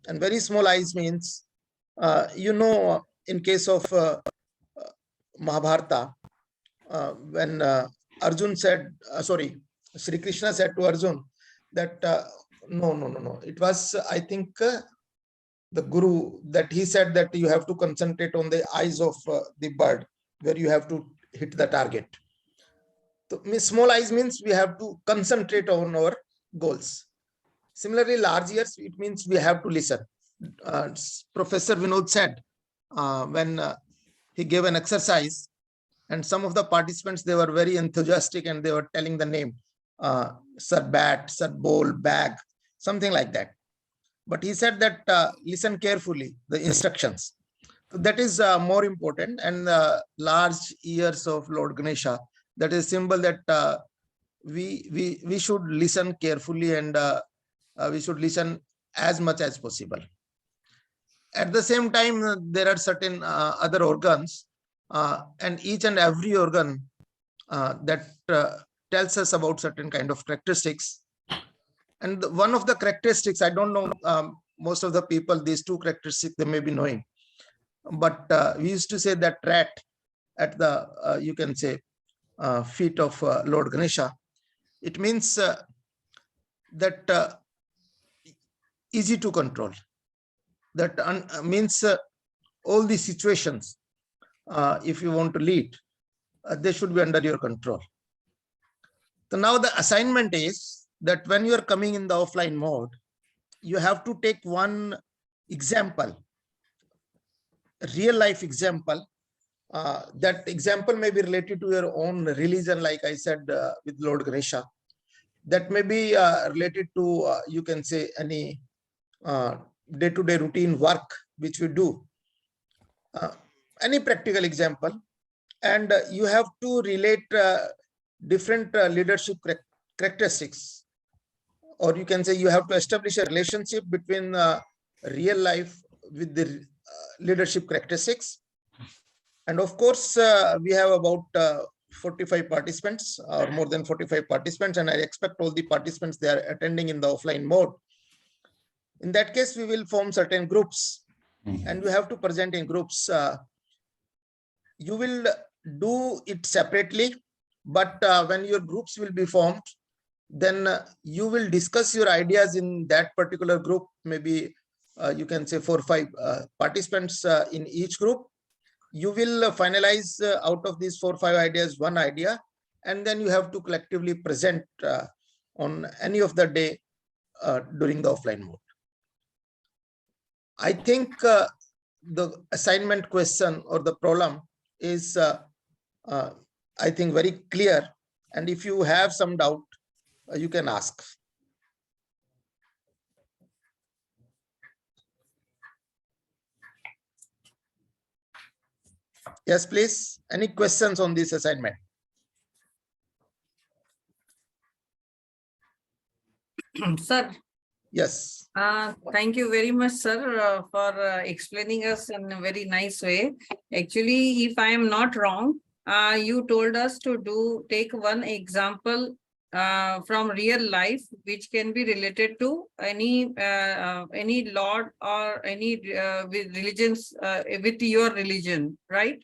and very small eyes means in case of Mahabharata, when Arjun said, Sri Krishna said to Arjun that no, it was I think the Guru, that he said that you have to concentrate on the eyes of the bird, where you have to hit the target. So small eyes means we have to concentrate on our goals. Similarly, large ears, it means we have to listen. Professor Vinod said when he gave an exercise, and some of the participants, they were very enthusiastic and they were telling the name, Sir Bat, Sir Bowl, Bag, something like that. But he said that listen carefully, the instructions. So that is more important. And large ears of Lord Ganesha, that is symbol that we should listen carefully, and we should listen as much as possible. At the same time, there are certain other organs, and each and every organ that tells us about certain kind of characteristics. And one of the characteristics, I don't know, most of the people, these 2 characteristics, they may be knowing. But we used to say that rat at the, you can say, feet of Lord Ganesha. It means that easy to control. That means all these situations, if you want to lead, they should be under your control. So now the assignment is that when you are coming in the offline mode, you have to take one example, a real life example. That example may be related to your own religion, like I said with Lord Ganesha. That may be related to, you can say, any day-to-day routine work which we do. Any practical example. And you have to relate different leadership characteristics. Or you can say you have to establish a relationship between real life with the leadership characteristics. And of course, we have about 45 participants, or more than 45 participants, and I expect all the participants, they are attending in the offline mode. In that case, we will form certain groups, and you have to present in groups. You will do it separately, but when your groups will be formed, then you will discuss your ideas in that particular group. Maybe you can say 4 or 5 participants in each group. You will finalize out of these 4 or 5 ideas, one idea, and then you have to collectively present on any of the day during the offline mode. I think the assignment question or the problem is, I think, very clear. And if you have some doubt, you can ask. Yes, please. Any questions on this assignment? Sir, Yes. Thank you very much, sir, for explaining us in a very nice way. Actually, if I am not wrong, you told us to take one example from real life, which can be related to any lord or any with religions with your religion, right?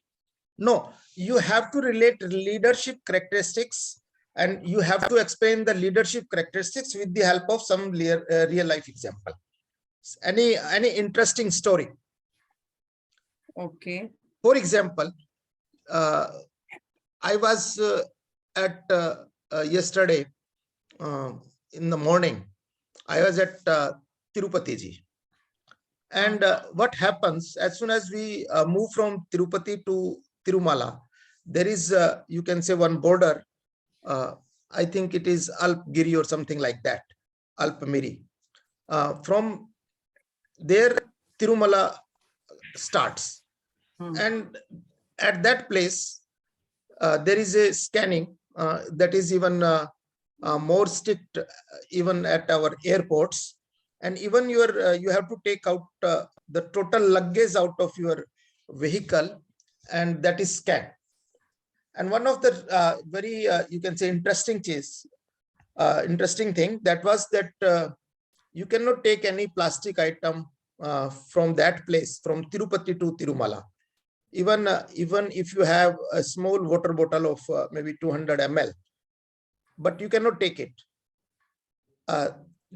No, you have to relate leadership characteristics, and you have to explain the leadership characteristics with the help of some real life example. Any interesting story? Okay. For example, I was at yesterday in the morning. I was at Tirupati ji. And what happens as soon as we move from Tirupati to Tirumala, there is, you can say, one border. I think it is Alpgiri or something like that, Alpmiri. From there, Tirumala starts. And at that place, there is a scanning that is even more strict, even at our airports. And even you have to take out the total luggage out of your vehicle, and that is scanned. And one of the very you can say interesting thing that was that you cannot take any plastic item from that place, from Tirupati to Tirumala. Even if you have a small water bottle of maybe 200 ml, but you cannot take it.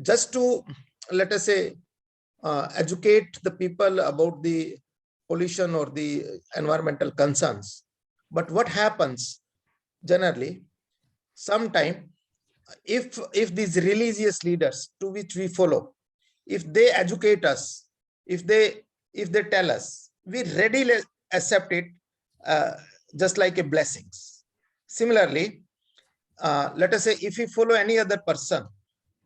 Just to, let us say, educate the people about the pollution or the environmental concerns. But what happens generally, sometime, if these religious leaders to which we follow, if they educate us, if they tell us, we readily accept it just like a blessings. Similarly, let us say if we follow any other person,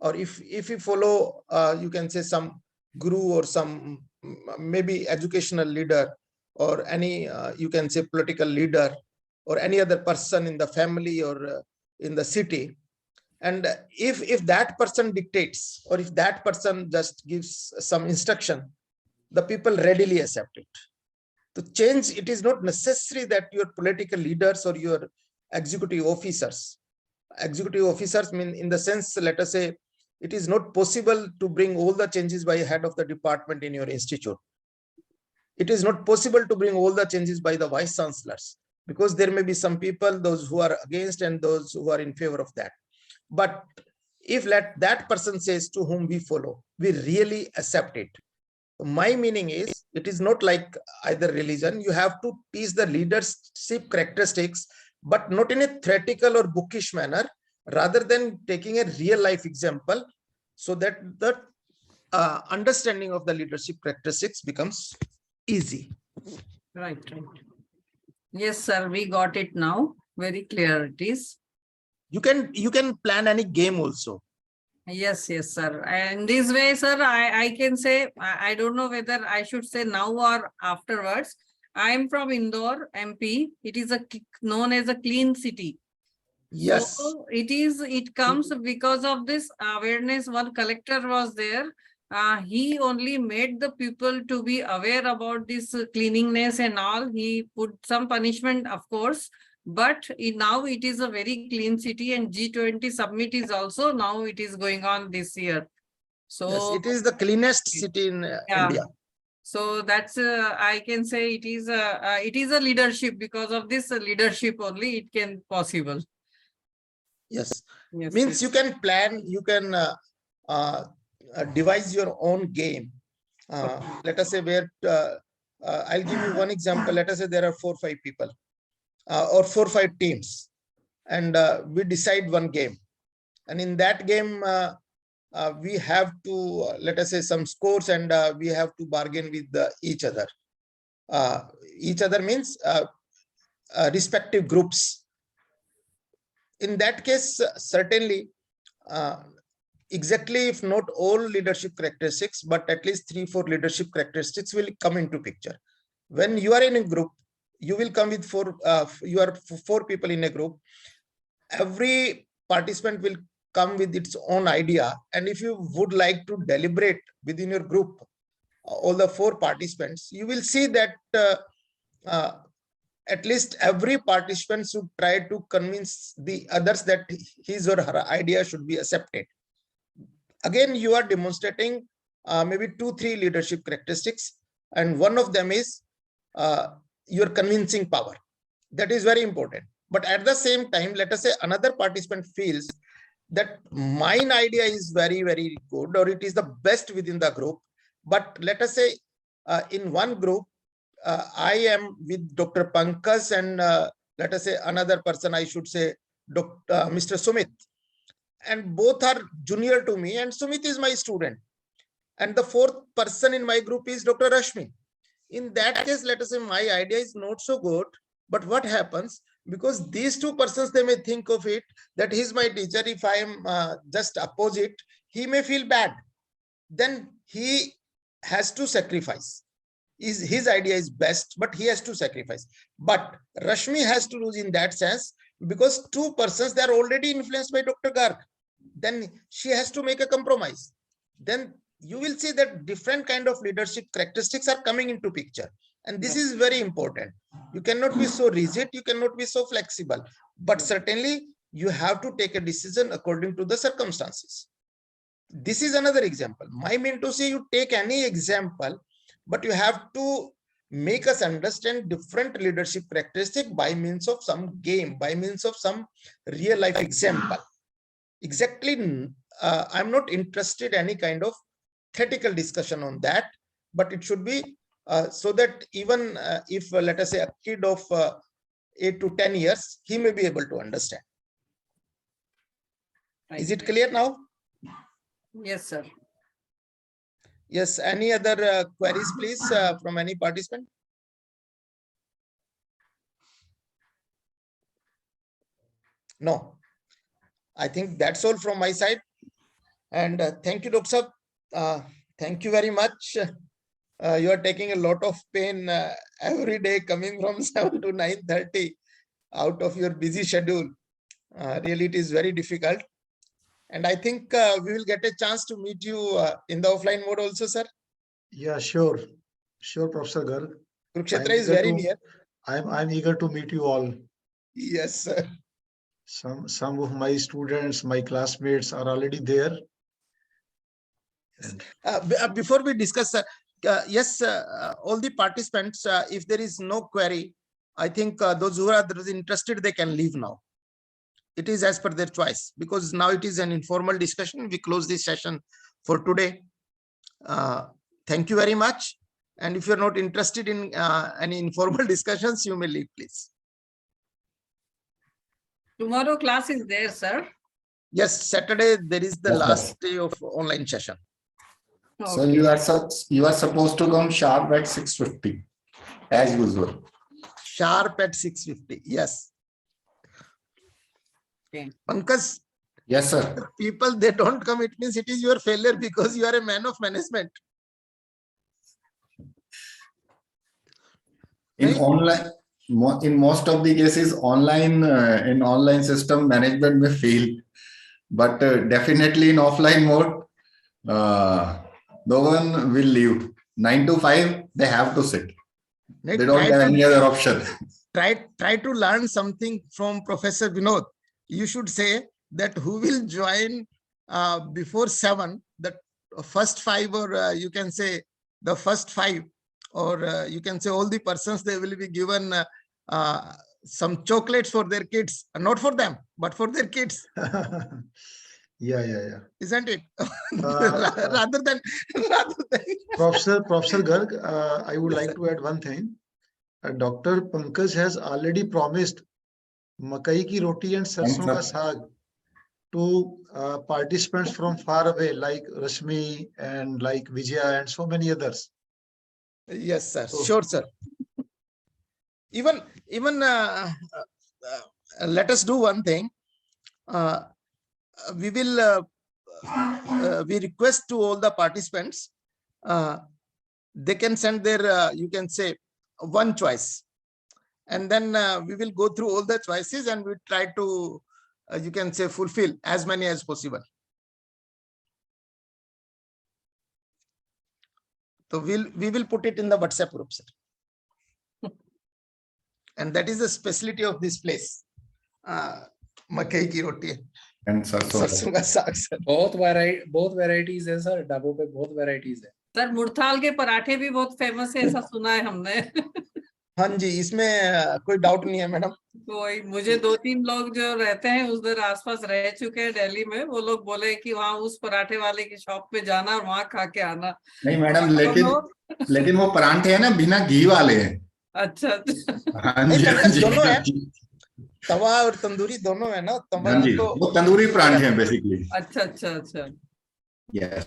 or if we follow, you can say, some guru or some maybe educational leader, or any you can say political leader, or any other person in the family or in the city, and if that person dictates, or if that person just gives some instruction, the people readily accept it. To change, it is not necessary that your political leaders or your executive officers mean in the sense, let us say, it is not possible to bring all the changes by head of the department in your institute. It is not possible to bring all the changes by the vice chancellors, because there may be some people, those who are against and those who are in favor of that. But if that person says to whom we follow, we really accept it. My meaning is, it is not like either religion. You have to teach the leadership characteristics, but not in a theoretical or bookish manner, rather than taking a real life example, so that the understanding of the leadership characteristics becomes easy. Right. Yes, sir, we got it now. Very clear it is. You can plan any game also. Yes, sir. And this way, sir, I can say, I don't know whether I should say now or afterwards. I am from Indore, MP. It is known as a clean city. Yes. So it comes because of this awareness. One collector was there. He only made the people to be aware about this cleanliness and all. He put some punishment, of course. But now it is a very clean city, and G20 summit is also now it is going on this year. So yes, it is the cleanest city in India. So that's I can say it is a leadership. Because of this leadership only it can possible. Yes, means you can plan, you can devise your own game. Let us say where I'll give you one example. Let us say there are 4 or 5 people or 4 or 5 teams, and we decide one game, and in that game we have to let us say some scores, and we have to bargain with each other. Each other means respective groups. In that case, certainly, exactly, if not all leadership characteristics, but at least 3 or 4 leadership characteristics will come into picture. When you are in a group, you will come with 4 people in a group. Every participant will come with its own idea, and if you would like to deliberate within your group, all the 4 participants, you will see that at least every participant should try to convince the others that his or her idea should be accepted. Again, you are demonstrating maybe 2-3 leadership characteristics, and one of them is your convincing power. That is very important. But at the same time, let us say another participant feels that mine idea is very, very good, or it is the best within the group. But let us say in one group, I am with Dr. Pankaj, and let us say another person, I should say Mr. Sumit. And both are junior to me, and Sumit is my student. And the 4th person in my group is Dr. Rashmi. In that case, let us say my idea is not so good. But what happens? Because these 2 persons, they may think of it that he's my teacher. If I am just opposite, he may feel bad. Then he has to sacrifice. His idea is best, but he has to sacrifice. But Rashmi has to lose in that sense, because 2 persons, they are already influenced by Dr. Garg. Then she has to make a compromise. Then you will see that different kind of leadership characteristics are coming into picture. And this is very important. You cannot be so rigid, you cannot be so flexible, but certainly you have to take a decision according to the circumstances. This is another example. My mean to say, you take any example, but you have to make us understand different leadership characteristics by means of some game, by means of some real life example. Exactly, I'm not interested in any kind of theoretical discussion on that, but it should be so that even if let us say a kid of 8 to 10 years, he may be able to understand. Right. Is it clear now? Yes, sir. Yes, any other queries, please, from any participant? No, I think that's all from my side. And thank you, Dr. Sahab. Thank you very much. You are taking a lot of pain every day, coming from 7 to 9:30 out of your busy schedule. Really, it is very difficult. And I think we will get a chance to meet you in the offline mode also, sir. Yeah, sure. Sure, Professor Garg. Kurukshetra is very near. I'm eager to meet you all. Yes, sir. Some of my students, my classmates are already there. Before we discuss, sir, yes, all the participants, if there is no query, I think those who are interested, they can leave now. It is as per their choice, because now it is an informal discussion. We close this session for today. Thank you very much. And if you're not interested in any informal discussions, you may leave, please. Tomorrow class is there, sir. Yes, Saturday, there is the last day of online session. So you are supposed to come sharp at 6:50 as usual. Sharp at 6:50. Yes. Okay. Pankaj. Yes, sir. People, they don't come, it means it is your failure, because you are a man of management. In online, in most of the cases, online in online system management may fail, but definitely in offline mode, no one will leave. 9 to 5, they have to sit. They don't have any other option. Try to learn something from Professor Vinod. You should say that who will join before 7, the first 5, or you can say the first 5, or you can say all the persons, they will be given some chocolates for their kids, not for them, but for their kids. Yeah. Isn't it? rather than Professor Garg, I would like to add one thing. Dr. Pankaj has already promised makai ki roti and sarson ka saag to participants from far away, like Rashmi and like Vijaya and so many others. Yes, sir. Sure, sir. Even let us do one thing. We will we request to all the participants, they can send their you can say one choice, and then we will go through all the choices and we try to you can say fulfill as many as possible. So we will put it in the WhatsApp group, sir. And that is the specialty of this place. मकई की रोटी and सरसों का साग sir. बहुत varieties है sir, ढाबों पे बहुत वैरायटीज है सर। मुरथाल के पराठे भी बहुत फेमस है, ऐसा सुना है हमने। हाँ जी, इसमें कोई डाउट नहीं है मैडम। कोई मुझे 2-3 लोग जो रहते हैं उधर आसपास रह चुके हैं दिल्ली में, वो लोग बोले कि वहाँ उस पराठे वाले की शॉप पे जाना और वहाँ खा के आना। नहीं मैडम, लेकिन वो परांठे है ना बिना घी वाले हैं। अच्छा। हाँ जी, दोनों है, तवा और तंदूरी दोनों है ना। तवा हाँ जी, तो वो तंदूरी परांठे हैं बेसिकली। अच्छा। यस,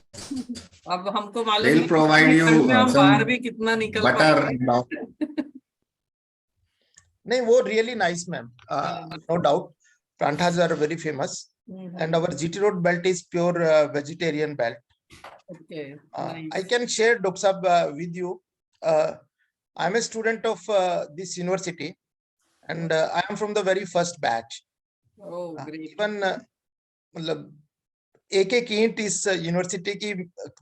अब हमको मालूम they'll provide you हम some बाहर भी कितना निकल butter पाते and all. नहीं, वो really nice ma'am, no doubt. Pranthas are very famous, and our GT Road belt is pure vegetarian belt. Okay, I can share, Dr. Sahab, with you. I'm a student of this university, and I am from the very first batch. Oh, great. Even मतलब एक ईंट इस university की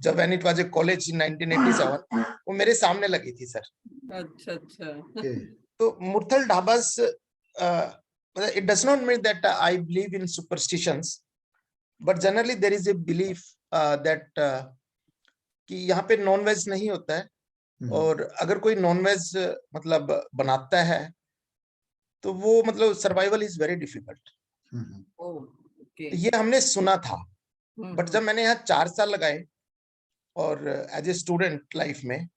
जब when it was a college in 1987, वो मेरे सामने लगी थी सर. अच्छा. तो Murthal dhabas, it does not mean that I believe in superstitions, but generally there is a belief that कि यहाँ पे नॉन वेज नहीं होता है, और अगर कोई नॉन वेज मतलब बनाता है तो वो मतलब सर्वाइवल इज वेरी डिफिकल्ट. ये हमने सुना था, बट जब मैंने यहाँ 4 साल लगाए और एज ए स्टूडेंट लाइफ में,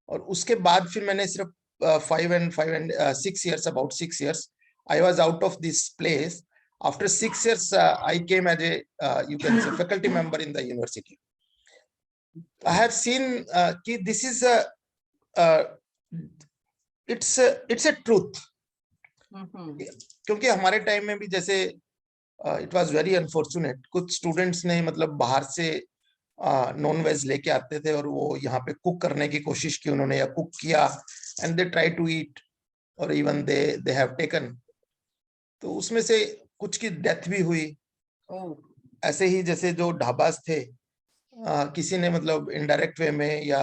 और उसके बाद फिर मैंने सिर्फ 5 and 6 years, about 6 years, I was out of this place. After 6 years, I came as a you can say faculty member in the university. I have seen कि this is it's a truth. क्योंकि हमारे time में भी जैसे it was very unfortunate, कुछ students ने मतलब बाहर से नॉन वेज लेके आते थे और वो यहाँ पे कुक करने की कोशिश की उन्होंने, या कुक किया, and they try to eat, और इवन दे हैव टेकन. तो उसमें से कुछ की डेथ भी हुई. ऐसे ही जैसे जो ढाबास थे, किसी ने मतलब इनडायरेक्ट वे में या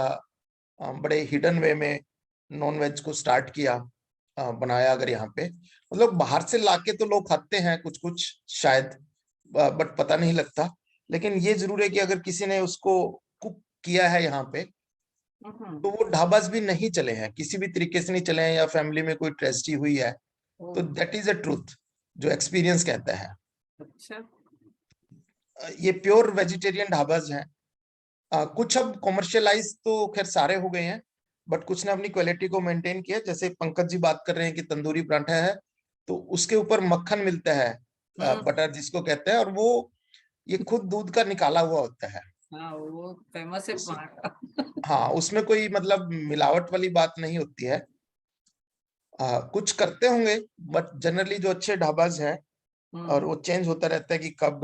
बड़े हिडन वे में नॉन वेज को स्टार्ट किया, बनाया. अगर यहाँ पे मतलब बाहर से लाके तो लोग खाते हैं कुछ शायद, बट पता नहीं लगता. लेकिन ये जरूर है कि अगर किसी ने उसको कुक किया है यहाँ पे, तो वो ढाबास भी नहीं चले हैं, किसी भी तरीके से नहीं चले हैं, या फैमिली में कोई ट्रेजेडी हुई है. तो दैट इज अ ट्रूथ जो एक्सपीरियंस कहता है. अच्छा. ये प्योर वेजिटेरियन ढाबास हैं. कुछ अब कॉमर्शियलाइज तो खैर सारे हो गए हैं, बट कुछ ने अपनी क्वालिटी को मेंटेन किया. जैसे पंकज जी बात कर रहे हैं कि तंदूरी पराठा है तो उसके ऊपर मक्खन मिलता है, बटर जिसको कहते हैं, और वो ये खुद दूध का निकाला हुआ होता है. वो फेमस है पराठा. हाँ, उसमें कोई मतलब मिलावट वाली बात नहीं होती है. कुछ करते होंगे, बट जनरली जो अच्छे ढाबाज हैं, और वो चेंज होता रहता है कि कब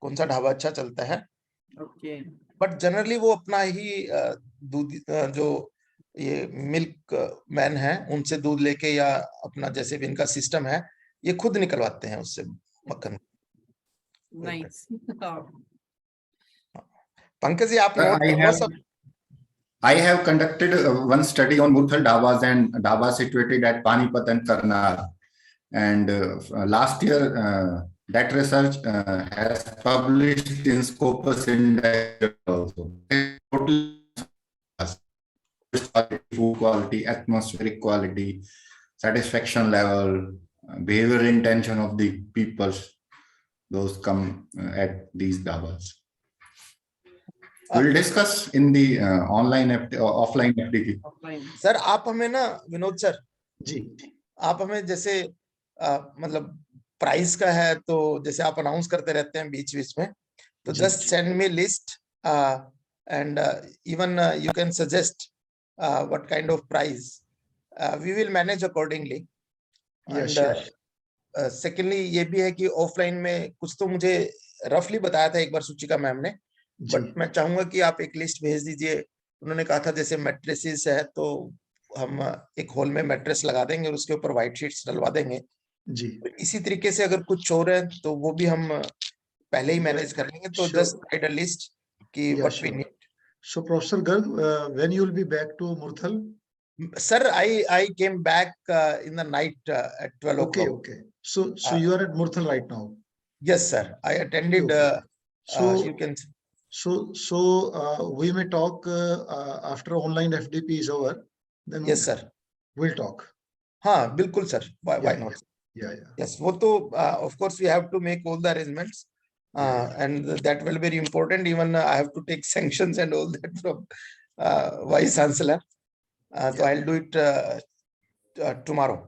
कौन सा ढाबा अच्छा चलता है. बट जनरली वो अपना ही दूध, जो ये मिल्क मैन है उनसे दूध लेके, या अपना जैसे भी इनका सिस्टम है, ये खुद निकलवाते हैं उससे मक्खन. नाइस. पंकज जी आप नोट सब. I have conducted one study on Murthal Dhabas and Dhabas situated at Panipat and Karnal. And last year, that research has published in Scopus Index also. Food quality, atmospheric quality, satisfaction level, behavior intention of the people, those come at these dhabas. We'll discuss in the online offline FDP. Sir आप हमें ना, Vinod sir जी, आप हमें जैसे मतलब price का है तो जैसे आप अनाउंस करते रहते हैं बीच बीच में, तो just send me list and even you can suggest what kind of price, we will manage accordingly. And secondly ये भी है कि ऑफलाइन में कुछ तो मुझे रफली बताया था एक बार सुचिका मैम ने, बट मैं चाहूंगा कि आप एक लिस्ट भेज दीजिए. उन्होंने कहा था जैसे मैट्रेसेस है तो हम एक हॉल में मैट्रेस लगा देंगे और उसके ऊपर व्हाइट शीट्स डलवा देंगे, जी इसी तरीके से अगर कुछ और है तो वो भी हम पहले ही मैनेज कर लेंगे, तो जस्ट राइट अ लिस्ट कि what we need. So Professor Garg, when you will be back to Murthal? Sir, I came back in the night at 12 Okay, o'clock. okay. So you are at Murthal right now? Yes, sir. I attended. So you can. So we may talk after online FDP is over. Then Yes, sir. We'll talk. हाँ, बिल्कुल sir. Why not? Yeah. Yes, वो तो of course we have to make all the arrangements, and that will be very important. Even I have to take sanctions and all that from Vice Chancellor. So I'll do it tomorrow.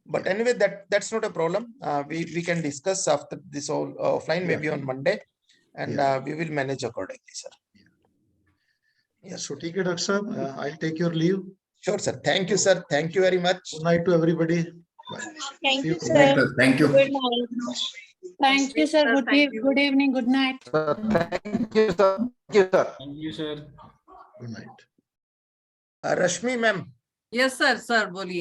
But anyway, that's not a problem. We can discuss after this all offline, maybe on Monday, and we will manage accordingly, sir. Yes. So take it, Dr. Sahab. I'll take your leave. Sure, sir. Thank you, sir. Thank you very much. Good night to everybody. Bye. Thank See you, you. sir. Thank you. Good night. Thank you, sir. Good evening. Good night. Thank you, sir. Thank you, sir. Thank you, sir. Good night. Rashmi ma'am. Yes, sir. Sir, बोलिए.